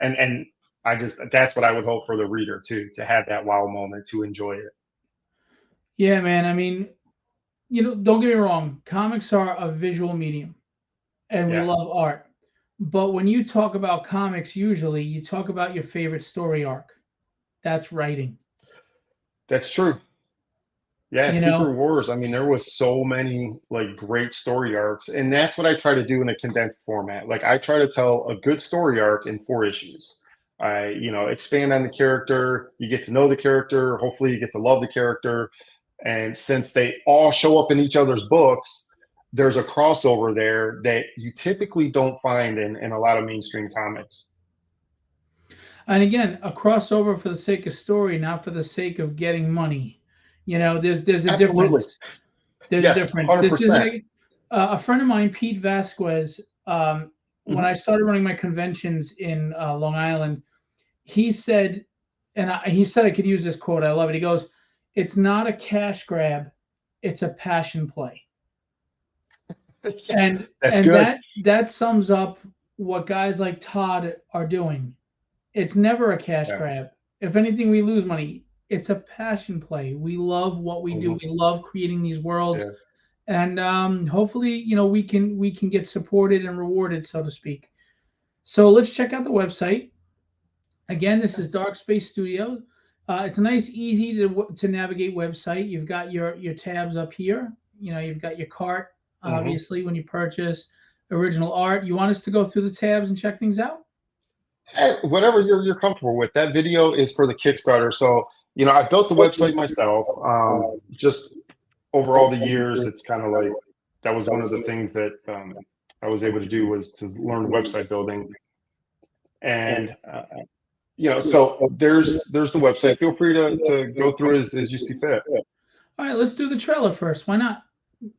And that's what I would hope for the reader too, to have that wow moment, to enjoy it. Yeah, man. I mean, don't get me wrong. Comics are a visual medium, and we Yeah, love art. But when you talk about comics, usually you talk about your favorite story arc. That's writing. that's true. Yeah, You Secret know, Wars. I mean, there was so many like great story arcs, and that's what I try to do in a condensed format. Like I try to tell a good story arc in 4 issues. I, expand on the character. You get to know the character. Hopefully, you get to love the character. And since they all show up in each other's books, there's a crossover there that you typically don't find in a lot of mainstream comics. and again, a crossover for the sake of story, not for the sake of getting money. There's a Absolutely. difference. There's a Yes, difference. This isn't 100%. a friend of mine, Pete Vasquez. When Hmm. I started running my conventions in Long Island, he said, he said I could use this quote. I love it. He goes, "It's not a cash grab, it's a passion play." Yeah, And that's and good. that sums up what guys like Todd are doing. It's never a cash Yeah. grab. If anything, we lose money. It's a passion play. We love what we do. Hmm. We love creating these worlds, Yeah. and hopefully, we can get supported and rewarded, so to speak. So let's check out the website. Again, this is Dark Space Studio. It's a nice, easy to navigate website. You've got your tabs up here. You've got your cart, Hmm. obviously, when you purchase original art. You want us to go through the tabs and check things out? Whatever you're comfortable with. That video is for the Kickstarter. So, I built the website myself. Just over all the years, it's kind of like that was one of the things that I was able to do was to learn website building. And so there's the website. Feel free to go through as you see fit. All right, let's do the trailer first. Why not?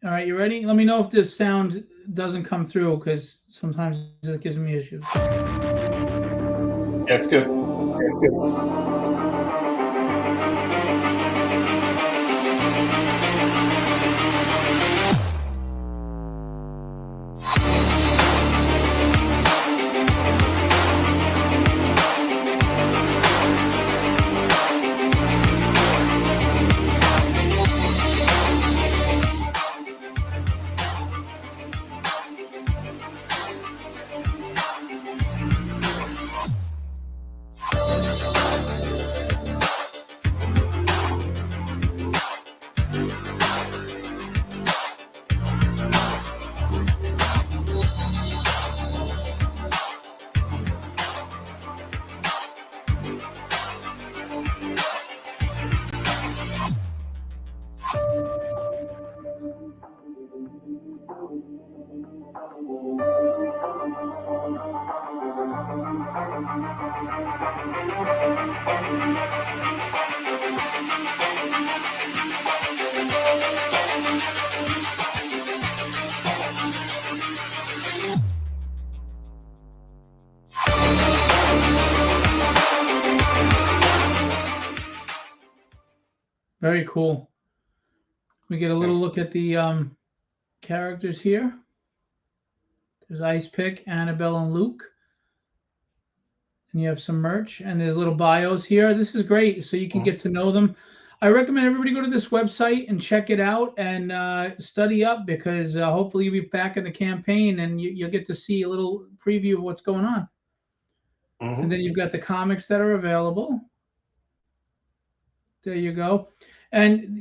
All right, you ready? Let me know if this sound doesn't come through because sometimes it gives me issues. Yeah, it's good. Very cool. We get a little Thanks. look at the characters here. There's Ice Pick, Annabelle, and Luke. And you have some merch, and there's little bios here. This is great, so you can Mhm. get to know them. I recommend everybody go to this website and check it out and study up because hopefully you'll be back in the campaign and you'll get to see a little preview of what's going on. And Mhm. then you've got the comics that are available. There you go. And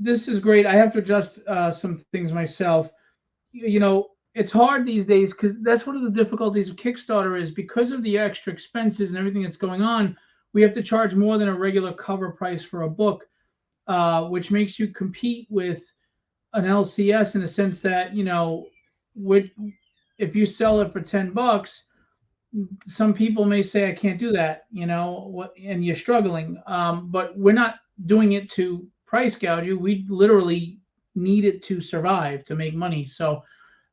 this is great. I have to adjust some things myself. It's hard these days because that's one of the difficulties of Kickstarter is because of the extra expenses and everything that's going on, we have to charge more than a regular cover price for a book, which makes you compete with an LCS in the sense that, if you sell it for $10, some people may say I can't do that, and you're struggling. But we're not doing it to price gouge you. We literally need it to survive to make money. So,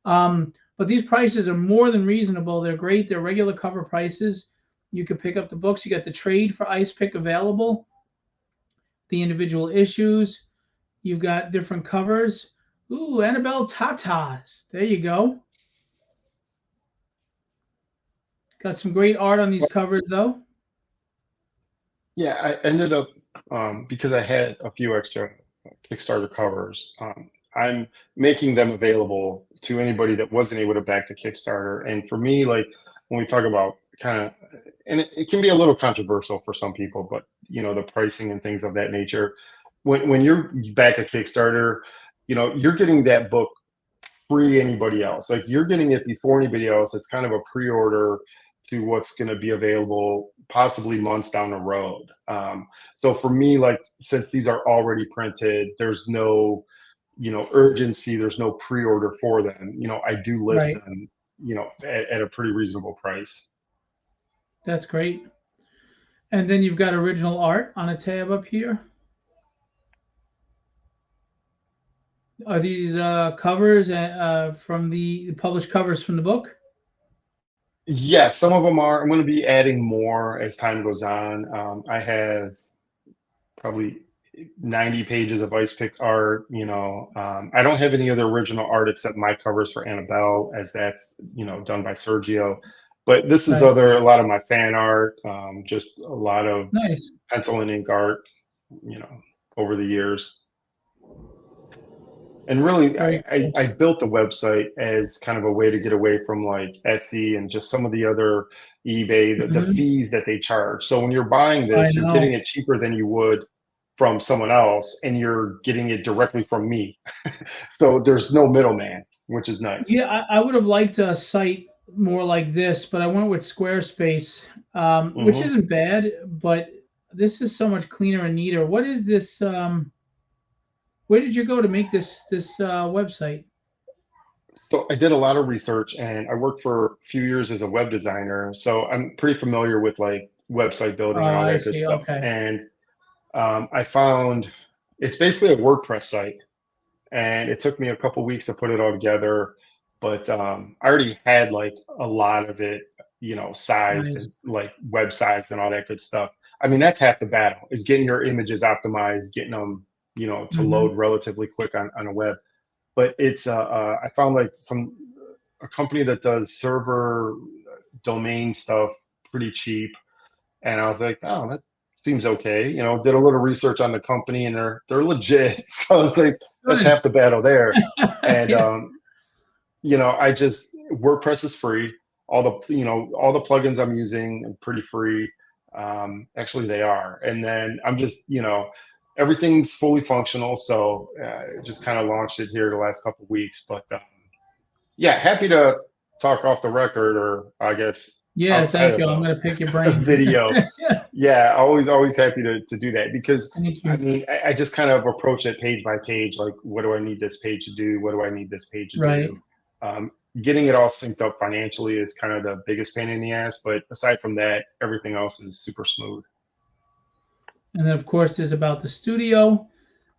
but these prices are more than reasonable. They're great. They're regular cover prices. You can pick up the books. You got the trade for Ice Pick available, the individual issues. You've got different covers. Ooh, Annabelle Tatas. There you go. Got some great art on these covers, though. Yeah, I ended up because I had a few extra Kickstarter covers. I'm making them available to anybody that wasn't able to back the Kickstarter. And for me, like when we talk about kind of, and it can be a little controversial for some people, but the pricing and things of that nature. when you're back at Kickstarter, you're getting that book pre anybody else. Like you're getting it before anybody else. It's kind of a pre-order to what's going to be available possibly months down the road. So for me, like since these are already printed, there's no urgency. There's no pre-order for them. I do list Right. them, at a pretty reasonable price. That's great. And then you've got original art on a tab up here. Are these covers from the published covers from the book? Yeah, some of them are. I'm going to be adding more as time goes on. I have probably 90 pages of ice pick art. I don't have any other original art except my covers for Annabelle, as that's done by Sergio. But this is Right. a lot of my fan art, just a lot of Nice. pencil and ink art, over the years. And really, Very cool. I built the website as kind of a way to get away from like Etsy and just some of the other eBay, the Mhm. fees that they charge. So when you're buying I this, you're know. getting it cheaper than you would from someone else, and you're getting it directly from me. So there's no middleman, which is Yeah, nice. I would have liked a site more like this, but I went with Squarespace, which Hmm. isn't bad, but this is so much cleaner and neater. What is this? Where did you go to make this website? So I did a lot of research, and I worked for a few years as a web designer. So I'm pretty familiar with like website building and all I that good see. stuff. Okay. And I found it's basically a WordPress site, and it took me a couple weeks to put it all together. But I already had like a lot of it, sized Nice. and like websites and all that good stuff. I mean, that's half the battle is getting your images optimized, getting them, to Hmm. load relatively quick on a web. But I found like a company that does server domain stuff pretty cheap, and I was like, oh, that seems okay. Did a little research on the company, and they're legit. So I was like, that's Good. half the battle there. And Yeah. I just WordPress is free. All the plugins I'm using are pretty free. Actually, they are. And then I'm just everything's fully functional. So just kind of launched it here the last couple of weeks. But yeah, happy to talk off the record, or I guess Yeah. outside Thank of you. I'm a, gonna pick your a brain. video. Yeah, always happy to do that, because Thank I you. mean, I just kind of approach it page by page. Like, what do I need this page to do? What do I need this page to Right. do? Getting it all synced up financially is kind of the biggest pain in the ass. But aside from that, everything else is super smooth. And then, of course, there's about the studio,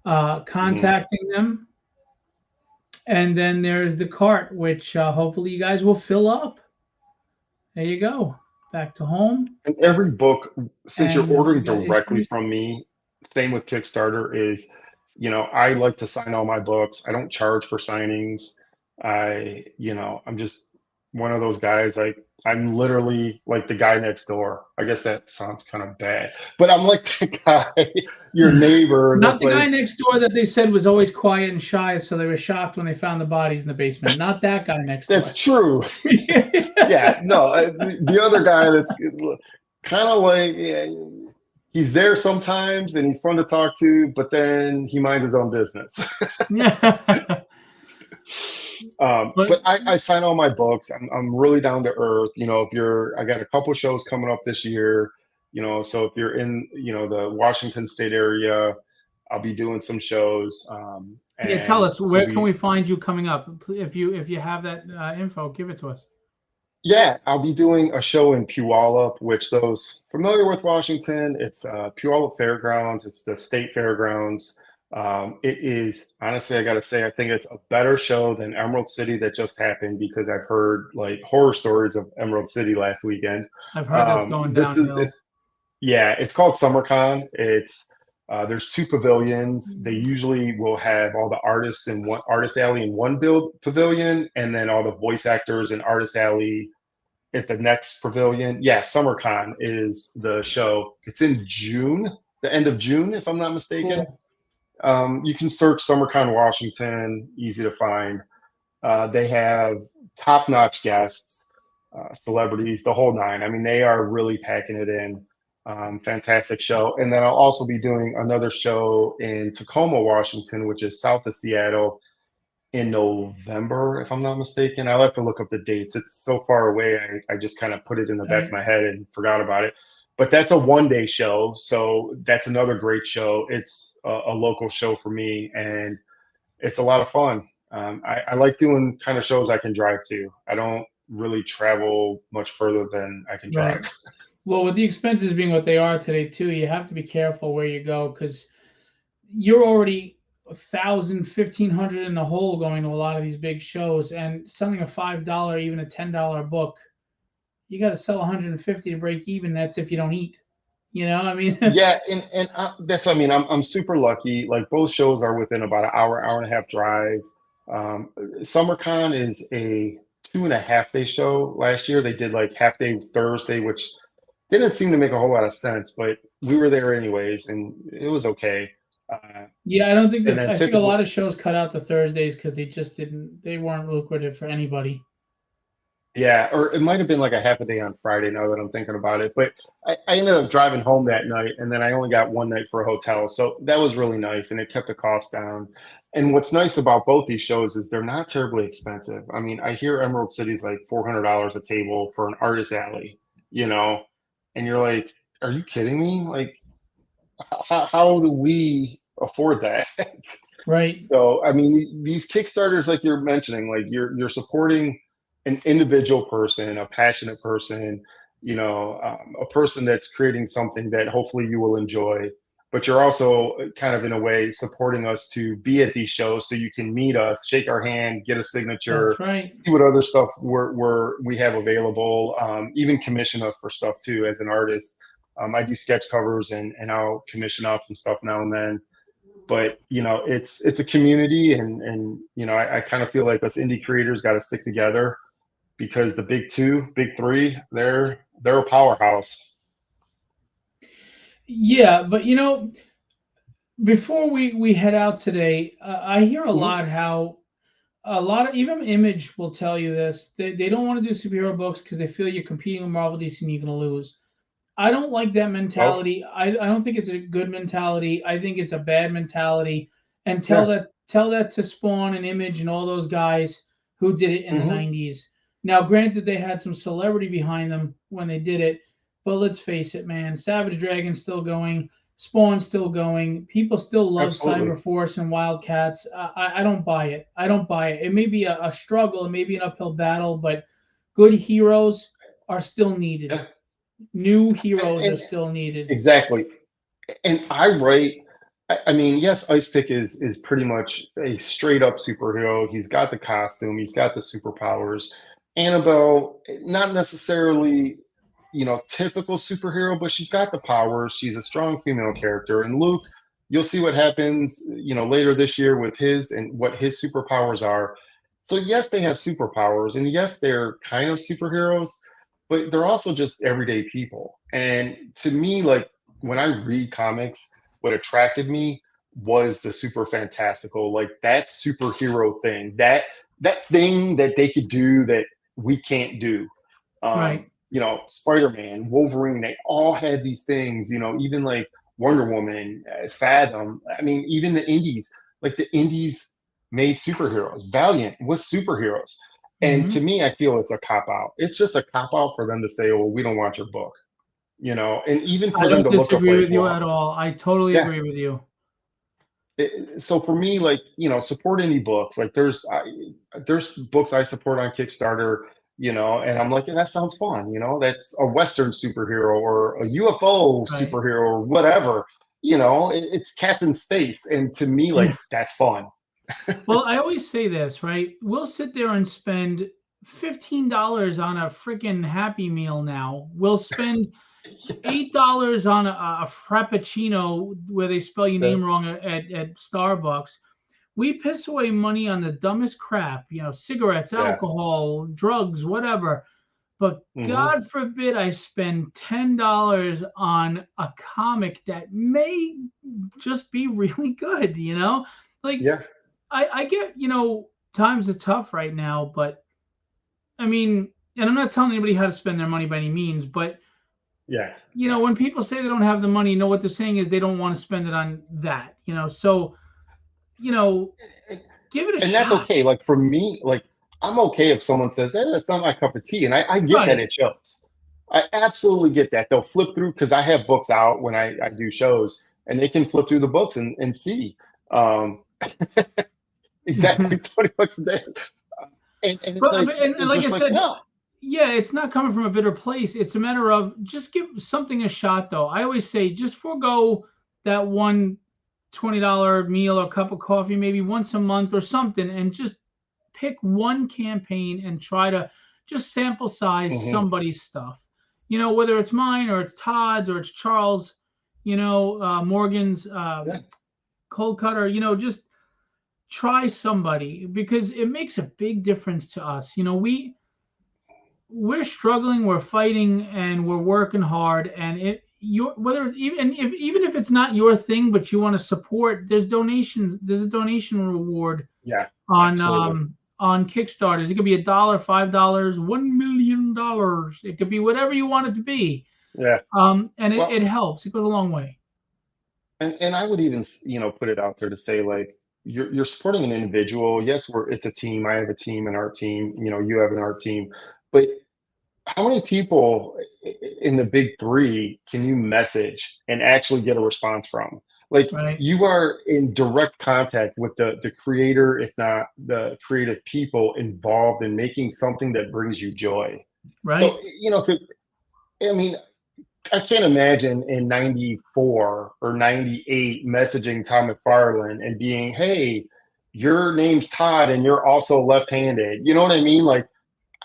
Mhm. contacting them. And then there's the cart, which hopefully you guys will fill up. There you go. Back to home. And every book, since you're And you ordering got directly issues. from me, same with Kickstarter, is, I like to sign all my books. I don't charge for signings. I'm just one of those guys. I'm literally like the guy next door. I guess that sounds kind of bad, but I'm like the guy, your neighbor Not that's the guy like, next door that they said was always quiet and shy, so they were shocked when they found the bodies in the basement. Not that guy next that's door. true. Yeah, no, the other guy that's kind of like, yeah, he's there sometimes and he's fun to talk to, but then he minds his own business. Yeah. But But I sign all my books. I'm really down to earth. I got a couple shows coming up this year. So if you're in, the Washington State area, I'll be doing some shows. yeah, tell And us, I'll where can be we find you coming up? If you have that info, give it to us. Yeah, I'll be doing a show in Puyallup, which those familiar with Washington, it's Puyallup Fairgrounds. It's the state fairgrounds. It is honestly, I gotta say, I think it's a better show than Emerald City that just happened, because I've heard like horror stories of Emerald City last weekend. I've heard that's going This is downhill. Yeah, it's called SummerCon. There's two pavilions. They usually will have all the artists in one artist alley in one build pavilion, and then all the voice actors in artist alley at the next pavilion. Yeah, SummerCon is the show. It's in June, the end of June, if I'm not mistaken. Cool. You can search SummerCon Washington, easy to find. They have top-notch guests, celebrities, the whole nine. I mean, they are really packing it in. Fantastic show. And then I'll also be doing another show in Tacoma, Washington, which is south of Seattle, in November, if I'm not mistaken. I'll have to look up the dates. It's so far away. I just kind of put it in the back of Right. my head and forgot about it. But that's a 1 day show. So that's another great show. It's a local show for me, and it's a lot of fun. I like doing kind of shows I can drive to. I don't really travel much further than I can Right. drive. Well, with the expenses being what they are today too, you have to be careful where you go because you're already 1,000, 1,500 in the hole going to a lot of these big shows, and selling a $5, even a $10 book, you got to sell 150 to break even. That's if you don't eat. I mean, Yeah, and that's what I mean. I'm super lucky. Like both shows are within about an hour, hour and a half drive. SummerCon is a 2.5 day show. Last year they did like half day Thursday, which didn't seem to make a whole lot of sense, but we were there anyways, and it was okay. Uh, yeah, I don't think and that. then I think a typically, lot of shows cut out the Thursdays because they just didn't. They weren't lucrative for anybody. yeah, or it might have been like a half a day on Friday now that I'm thinking about it. But I ended up driving home that night, and then I only got one night for a hotel. So that was really nice, and it kept the cost down. And what's nice about both these shows is they're not terribly expensive. I mean, I hear Emerald City's like $400 a table for an artist alley, you know, and you're like, are you kidding me? Like, how do we afford that? Right. So, I mean, these Kickstarters, like you're mentioning, like you're supporting an individual person, a passionate person, a person that's creating something that hopefully you will enjoy. But you're also kind of in a way supporting us to be at these shows so you can meet us, shake our hand, get a That's signature, right. see what other stuff we have available, even commission us for stuff too as an artist. I do sketch covers and I'll commission out some stuff now and then, but it's a community, and I kind of feel like us indie creators got to stick together because the big two, big three, they're a powerhouse. Yeah, but before we head out today, I hear a Mhm. lot how a lot of even Image will tell you this. They don't want to do superhero books because they feel you're competing with Marvel, DC, and you're going to lose. I don't like that Oh, mentality. I don't think it's a good mentality. I think it's a bad mentality. And yeah. tell that to Spawn and Image and all those guys who did it in the Hmm. 90s. Now, granted, they had some celebrity behind them when they did it, but let's face it, man. Savage Dragon's still going. Spawn's still going. People still love Absolutely. Cyberforce and Wildcats. I don't buy it. I don't buy it. It may be a struggle. It may be an uphill battle, but good heroes are still needed. Yeah. New heroes are And still needed. exactly. And I write. I mean, yes, Ice Pick is pretty much a straight up superhero. He's got the costume. He's got the superpowers. Annabelle, not necessarily, typical superhero, but she's got the powers. She's a strong female character. And Luke, you'll see what happens, later this year with his and what his superpowers are. So yes, they have superpowers, and yes, they're kind of superheroes, but they're also just everyday people. And to me, like when I read comics, what attracted me was the super fantastical, like that superhero thing, that thing that they could do that we can't do. Right. Spider-Man, Wolverine, they all had these things, even like Wonder Woman, Fathom. I mean, even the indies, like the indies made superheroes. Valiant was superheroes. And to Hmm. me, I feel it's a cop out. It's just a cop out for them to say, "Oh, well, we don't want your book," and even I for them don't to look up disagree like, with you "Well, at all. I totally yeah." agree with you. So for me, like support indie books. Like there's books I support on Kickstarter, and I'm like, yeah, that sounds fun. That's a Western superhero or a UFO Right. superhero or whatever. It's cats in space, and to me, like Yeah. that's fun. Well, I always say this, right? We'll sit there and spend $15 on a freaking Happy Meal now. We'll spend $8 on a Frappuccino where they spell your Yeah. name wrong at Starbucks. We piss away money on the dumbest crap, cigarettes, Yeah. alcohol, drugs, whatever. But Hmm. God forbid I spend $10 on a comic that may just be really good. Like Yeah. I get, times are tough right now, but I mean, and I'm not telling anybody how to spend their money by any means, but Yeah. You know, when people say they don't have the money, you know what they're saying is they don't want to spend it on that. You know, so you know, give it a And that's shot. okay. Like for me, like I'm okay if someone says, that's not my cup of tea. And I get that Right. it shows. I absolutely get that. They'll flip through because I have books out when I do shows and they can flip through the books and see exactly 20 bucks a day. And it's like, And they're like I just like, said, no. yeah, it's not coming from a bitter place. It's a matter of just give something a shot, though. I always say just forego that one $20 meal or cup of coffee maybe once a month or something, and just pick one campaign and try to just sample size Hmm. somebody's stuff. You know, whether it's mine or it's Todd's or it's Charles, you know, Morgan's Yeah. cold cutter. You know, just try somebody because it makes a big difference to us. You know, we're struggling, we're fighting, and we're working hard. And it you whether even if it's not your thing, but you want to support, there's donations. There's a donation reward Yeah. on Absolutely. Kickstarters. It could be $1, $5, $1 million. It could be whatever you want it to be. Yeah. And it Well, helps. It goes a long way. and I would even, put it out there to say like, you're supporting an individual. Yes, it's a team. I have a team, an art team, you have an art team, but how many people in the big three can you message and actually get a response from? Like Right. you are in direct contact with the creator, if not the creative people involved in making something that brings you joy. So, Right. I mean, I can't imagine in 94 or 98 messaging Tom McFarlane and being, hey, your name's Todd and you're also left-handed. You know what I mean? Like,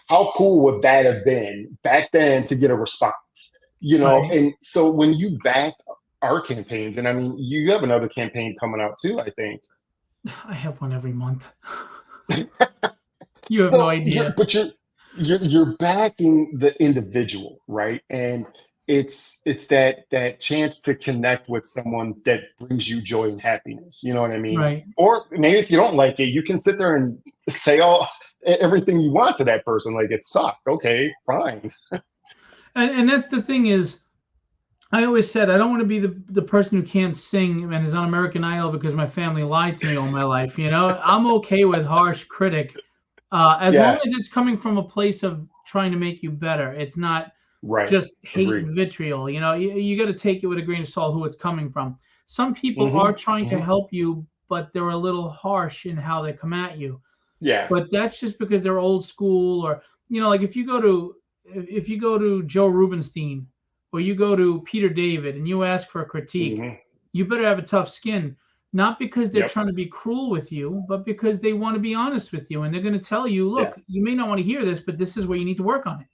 how cool would that have been back then to get a response? Right. And so when you back our campaigns, and I mean, you have another campaign coming out too, I think. I have one every month. You have no So idea. you're backing the individual, right? And it's that chance to connect with someone that brings you joy and happiness. You know what I mean? Right. Or maybe if you don't like it, you can sit there and say everything you want to that person. Like it sucked. Okay, fine. And that's the thing is, I always said I don't want to be the person who can't sing and is on American Idol because my family lied to me all my life. You know, I'm okay with harsh critic, as long Yeah, as it's coming from a place of trying to make you better. It's not right. just hate Agreed. and vitriol. You know, you got to take it with a grain of salt who it's coming from. Some people Hmm. are trying to Hmm. help you, but they're a little harsh in how they come at you. Yeah. But that's just because they're old school, or you know, like if you go to Joe Rubenstein or you go to Peter David and you ask for a critique, Hmm. you better have a tough skin. Not because they're Yep. trying to be cruel with you, but because they want to be honest with you, and they're going to tell you, Yeah. look, you may not want to hear this, but this is where you need to work on it.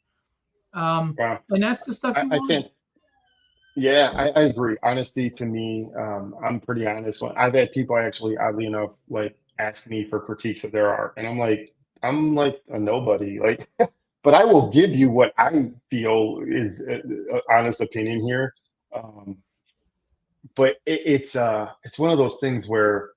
Wow. And that's the stuff you I want. can't. Yeah, I agree. Honesty to me, I'm pretty honest. When I've had people actually, oddly enough, like ask me for critiques of their art, and I'm like a nobody. Like, but I will give you what I feel is honest opinion here. Um, but it's one of those things where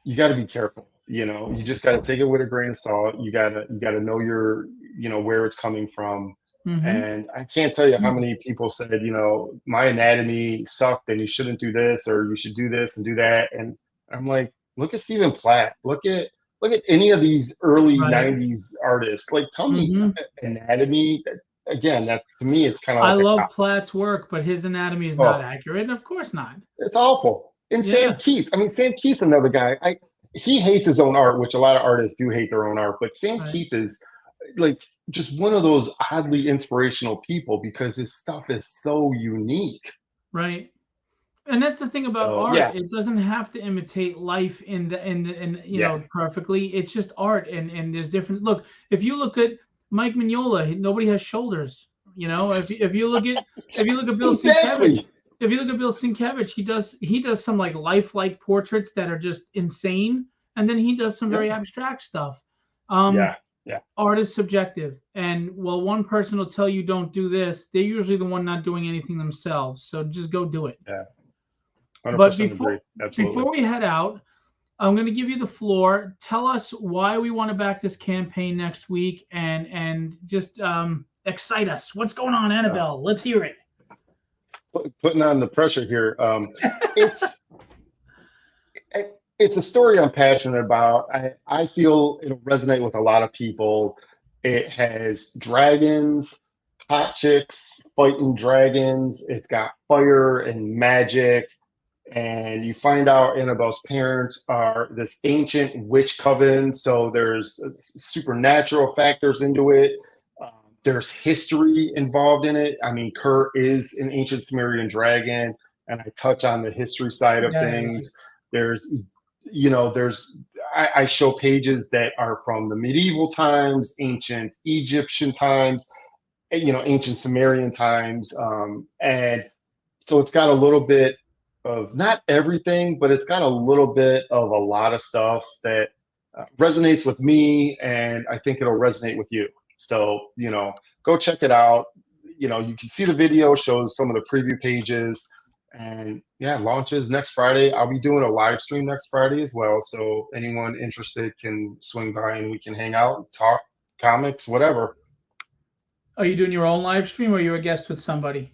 you got to be careful. You just got to take it with a grain of salt. You gotta know where it's coming from. Mm-hmm. And I can't tell you how many people said, my anatomy sucked and you shouldn't do this or you should do this and do that. And I'm like, look at Stephen Platt. Look at any of these early Right. '90s artists. Like, tell me Mm-hmm. anatomy. Again, that to me, it's kind of I like a love cop. Platt's work, but his anatomy is not Oh, accurate, and of course not. it's awful. And Sam Yeah. Keith. I mean, Sam Keith's another guy. He hates his own art, which a lot of artists do hate their own art. But Sam Right. Keith is like just one of those oddly inspirational people because his stuff is so unique. Right. And that's the thing about So art. yeah, It doesn't have to imitate life in you yeah. know perfectly. It's just art, and there's different. Look, if you look at Mike Mignola, nobody has shoulders. You know, if you look at Bill Sienkiewicz, Exactly. if you look at Bill Sienkiewicz, he does some like lifelike portraits that are just insane, and then he does some Yeah, very abstract stuff. Um, yeah, yeah, art is subjective, and while one person will tell you don't do this, they're usually the one not doing anything themselves. So just go do it. yeah. 100% But agree. Absolutely. before we head out, I'm going to give you the floor. Tell us why we want to back this campaign next week, and just excite us. What's going on, Annabelle? Let's hear it. Putting on the pressure here. It's it's a story I'm passionate about. I feel it'll resonate with a lot of people. It has dragons, hot chicks fighting dragons. It's got fire and magic. And you find out Annabelle's parents are this ancient witch coven. So there's supernatural factors into it. There's history involved in it. I mean, Kurt is an ancient Sumerian dragon, and I touch on the history side of things. There's, I show pages that are from the medieval times, ancient Egyptian times, ancient Sumerian times. And so it's got a little bit of not everything, but it's got a little bit of a lot of stuff that resonates with me, and I think it'll resonate with you. So, go check it out. You can see the video, shows some of the preview pages, and yeah, launches next Friday. I'll be doing a live stream next Friday as well. So anyone interested can swing by and we can hang out, talk comics, whatever. Are you doing your own live stream, or are you a guest with somebody?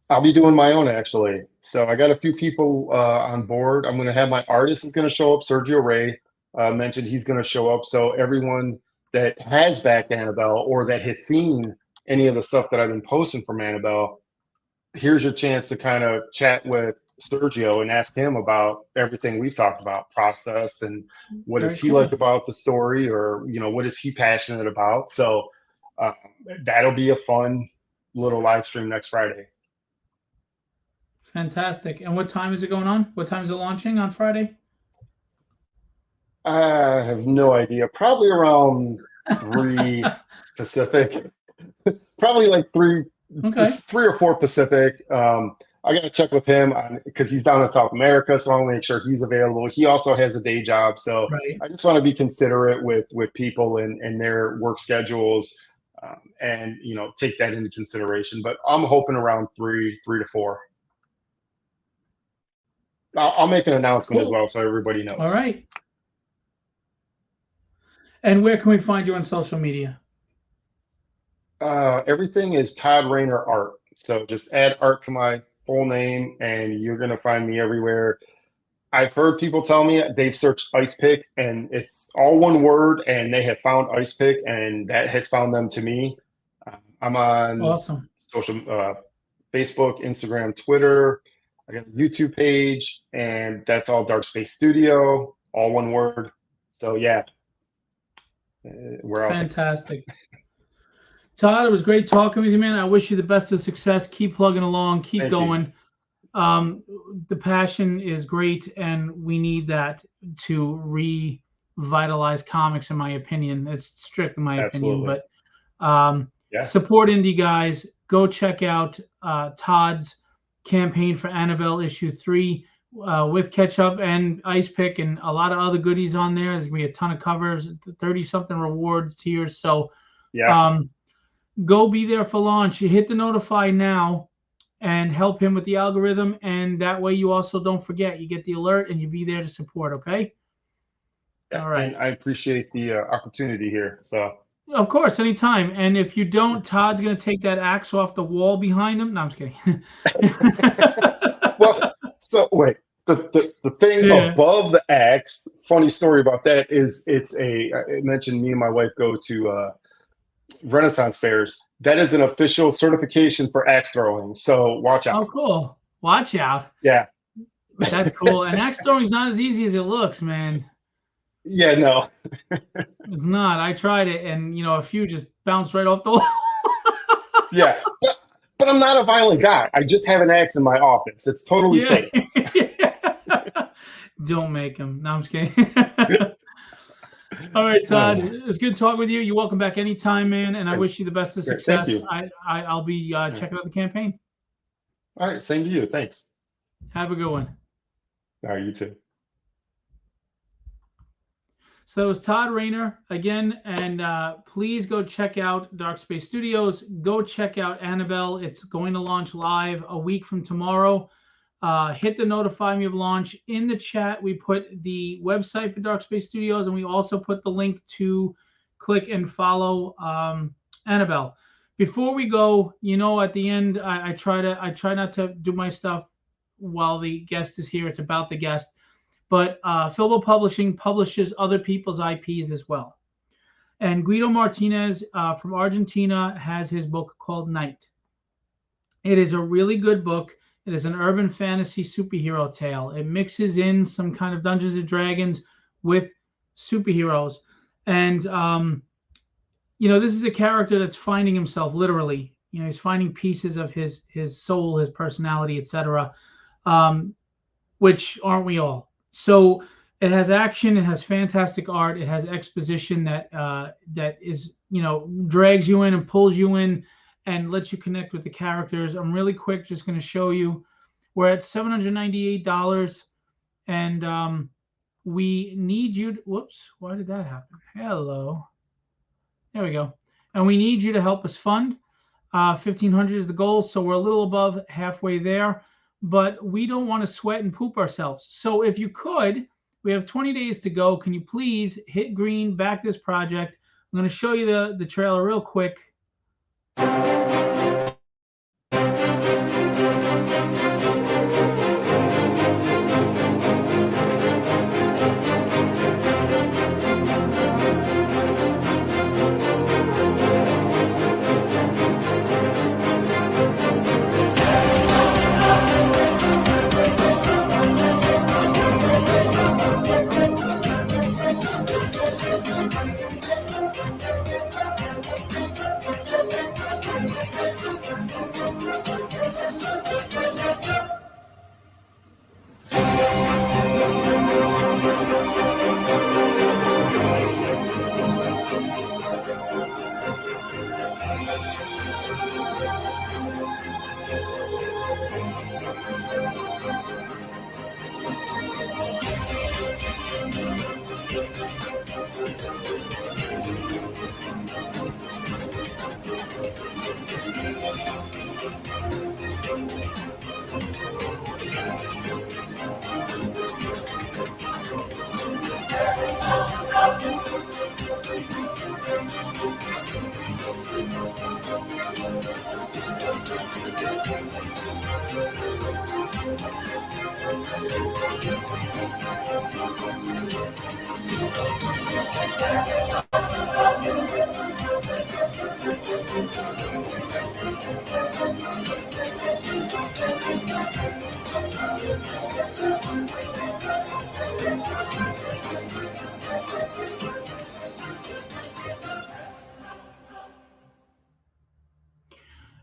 I'll be doing my own, actually. So I got a few people on board. I'm going to have my artist is going to show up. Sergio Ray mentioned he's going to show up. So everyone that has backed Annabelle or that has seen any of the stuff that I've been posting from Annabelle, here's your chance to kind of chat with Sergio and ask him about everything we've talked about, process, and what does he like about the story, or what is he passionate about. So that'll be a fun little live stream next Friday. Fantastic. And what time is it going on? What time is it launching on Friday? I have no idea. Probably around 3 Pacific. Probably like 3 or 4 Pacific. I got to check with him because he's down in South America, so I want to make sure he's available. He also has a day job, so I just want to be considerate with people and their work schedules, and take that into consideration. But I'm hoping around 3 to 4. I'll make an announcement as well, so everybody knows. All right. And where can we find you on social media? Everything is Todd Rayner Art. So just add art to my full name, and you're going to find me everywhere. I've heard people tell me they've searched Ice Pick, and it's all one word, and they have found Ice Pick, and that has found them to me. I'm on social Facebook, Instagram, Twitter. I got a YouTube page, and that's all Dark Space Studio, all one word. So yeah, we're out. Fantastic. Todd, it was great talking with you, man. I wish you the best of success. Keep plugging along. Keep going. The passion is great, and we need that to revitalize comics, in my opinion. It's strictly my opinion. But support indie guys. Go check out Todd's campaign for Annabelle issue 3 with Ketchup and Ice Pick and a lot of other goodies on there. There's going to be a ton of covers, 30-something rewards tiers. So go be there for launch. You hit the notify now and help him with the algorithm. And that way you also don't forget. You get the alert and you be there to support, okay? All right. And I appreciate the opportunity here. So of course, anytime. And if you don't, Todd's going to take that axe off the wall behind him. No, I'm just kidding. Well, so wait, the thing above the axe, funny story about that is I mentioned me and my wife go to Renaissance fairs. That is an official certification for axe throwing. So watch out. Oh, cool. Watch out. Yeah. That's cool. And axe throwing is not as easy as it looks, man. Yeah, no. It's not. I tried it, and a few just bounced right off the wall. Yeah. But I'm not a violent guy. I just have an axe in my office. It's totally safe. Don't make him. No, I'm just kidding. All right, Todd. It was good talking with you. You're welcome back anytime, man. And I wish you the best of success. Thank you. I'll be checking out the campaign. All right. Same to you. Thanks. Have a good one. All right. You too. So that was Todd Rayner again, and please go check out Dark Space Studios. Go check out Annabelle. It's going to launch live a week from tomorrow. Hit the notify me of launch. In the chat, we put the website for Dark Space Studios, and we also put the link to click and follow Annabelle. before we go, at the end, I try not to do my stuff while the guest is here. It's about the guest. But Philbo Publishing publishes other people's IPs as well. And Guido Martinez from Argentina has his book called Night. It is a really good book. It is an urban fantasy superhero tale. It mixes in some kind of Dungeons and Dragons with superheroes. And, this is a character that's finding himself literally. He's finding pieces of his soul, his personality, etc. Which aren't we all? So it has action. It has fantastic art. It has exposition that is, drags you in and pulls you in and lets you connect with the characters. I'm really quick, just going to show you. We're at $798, and we need you. Whoops, why did that happen? Hello. There we go. And we need you to help us fund. 1,500 is the goal, so we're a little above halfway there. But we don't want to sweat and poop ourselves. So if you could, we have 20 days to go. Can you please hit green, back this project? I'm going to show you the trailer real quick.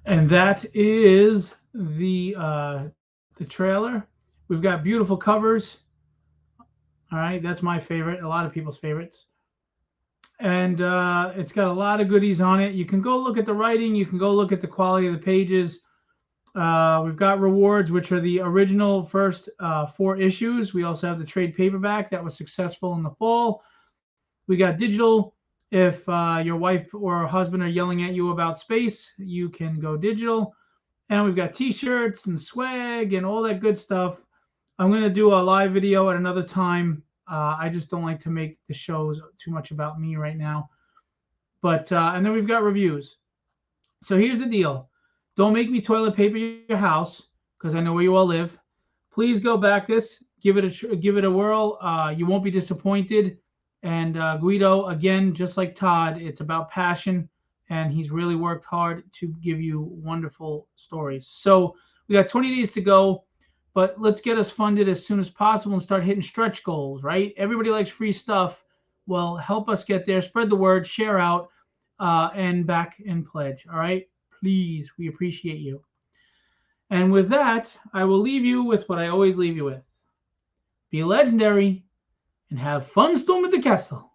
And that is the trailer. We've got beautiful covers. All right, that's my favorite, a lot of people's favorites. And it's got a lot of goodies on it. You can go look at the writing. You can go look at the quality of the pages. We've got rewards, which are the original first 4 issues. We also have the trade paperback that was successful in the fall. We got digital. If your wife or husband are yelling at you about space, you can go digital. And we've got t-shirts and swag and all that good stuff. I'm going to do a live video at another time. I just don't like to make the shows too much about me right now. But and then we've got reviews. So here's the deal. Don't make me toilet paper your house, because I know where you all live. Please go back this. Give it a whirl. You won't be disappointed. And Guido, again, just like Todd, it's about passion, and he's really worked hard to give you wonderful stories. So we got 20 days to go, but let's get us funded as soon as possible and start hitting stretch goals, right? Everybody likes free stuff. Well, help us get there. Spread the word, share out, and back and pledge, all right? Please, we appreciate you. And with that, I will leave you with what I always leave you with. Be legendary and have fun storming the castle.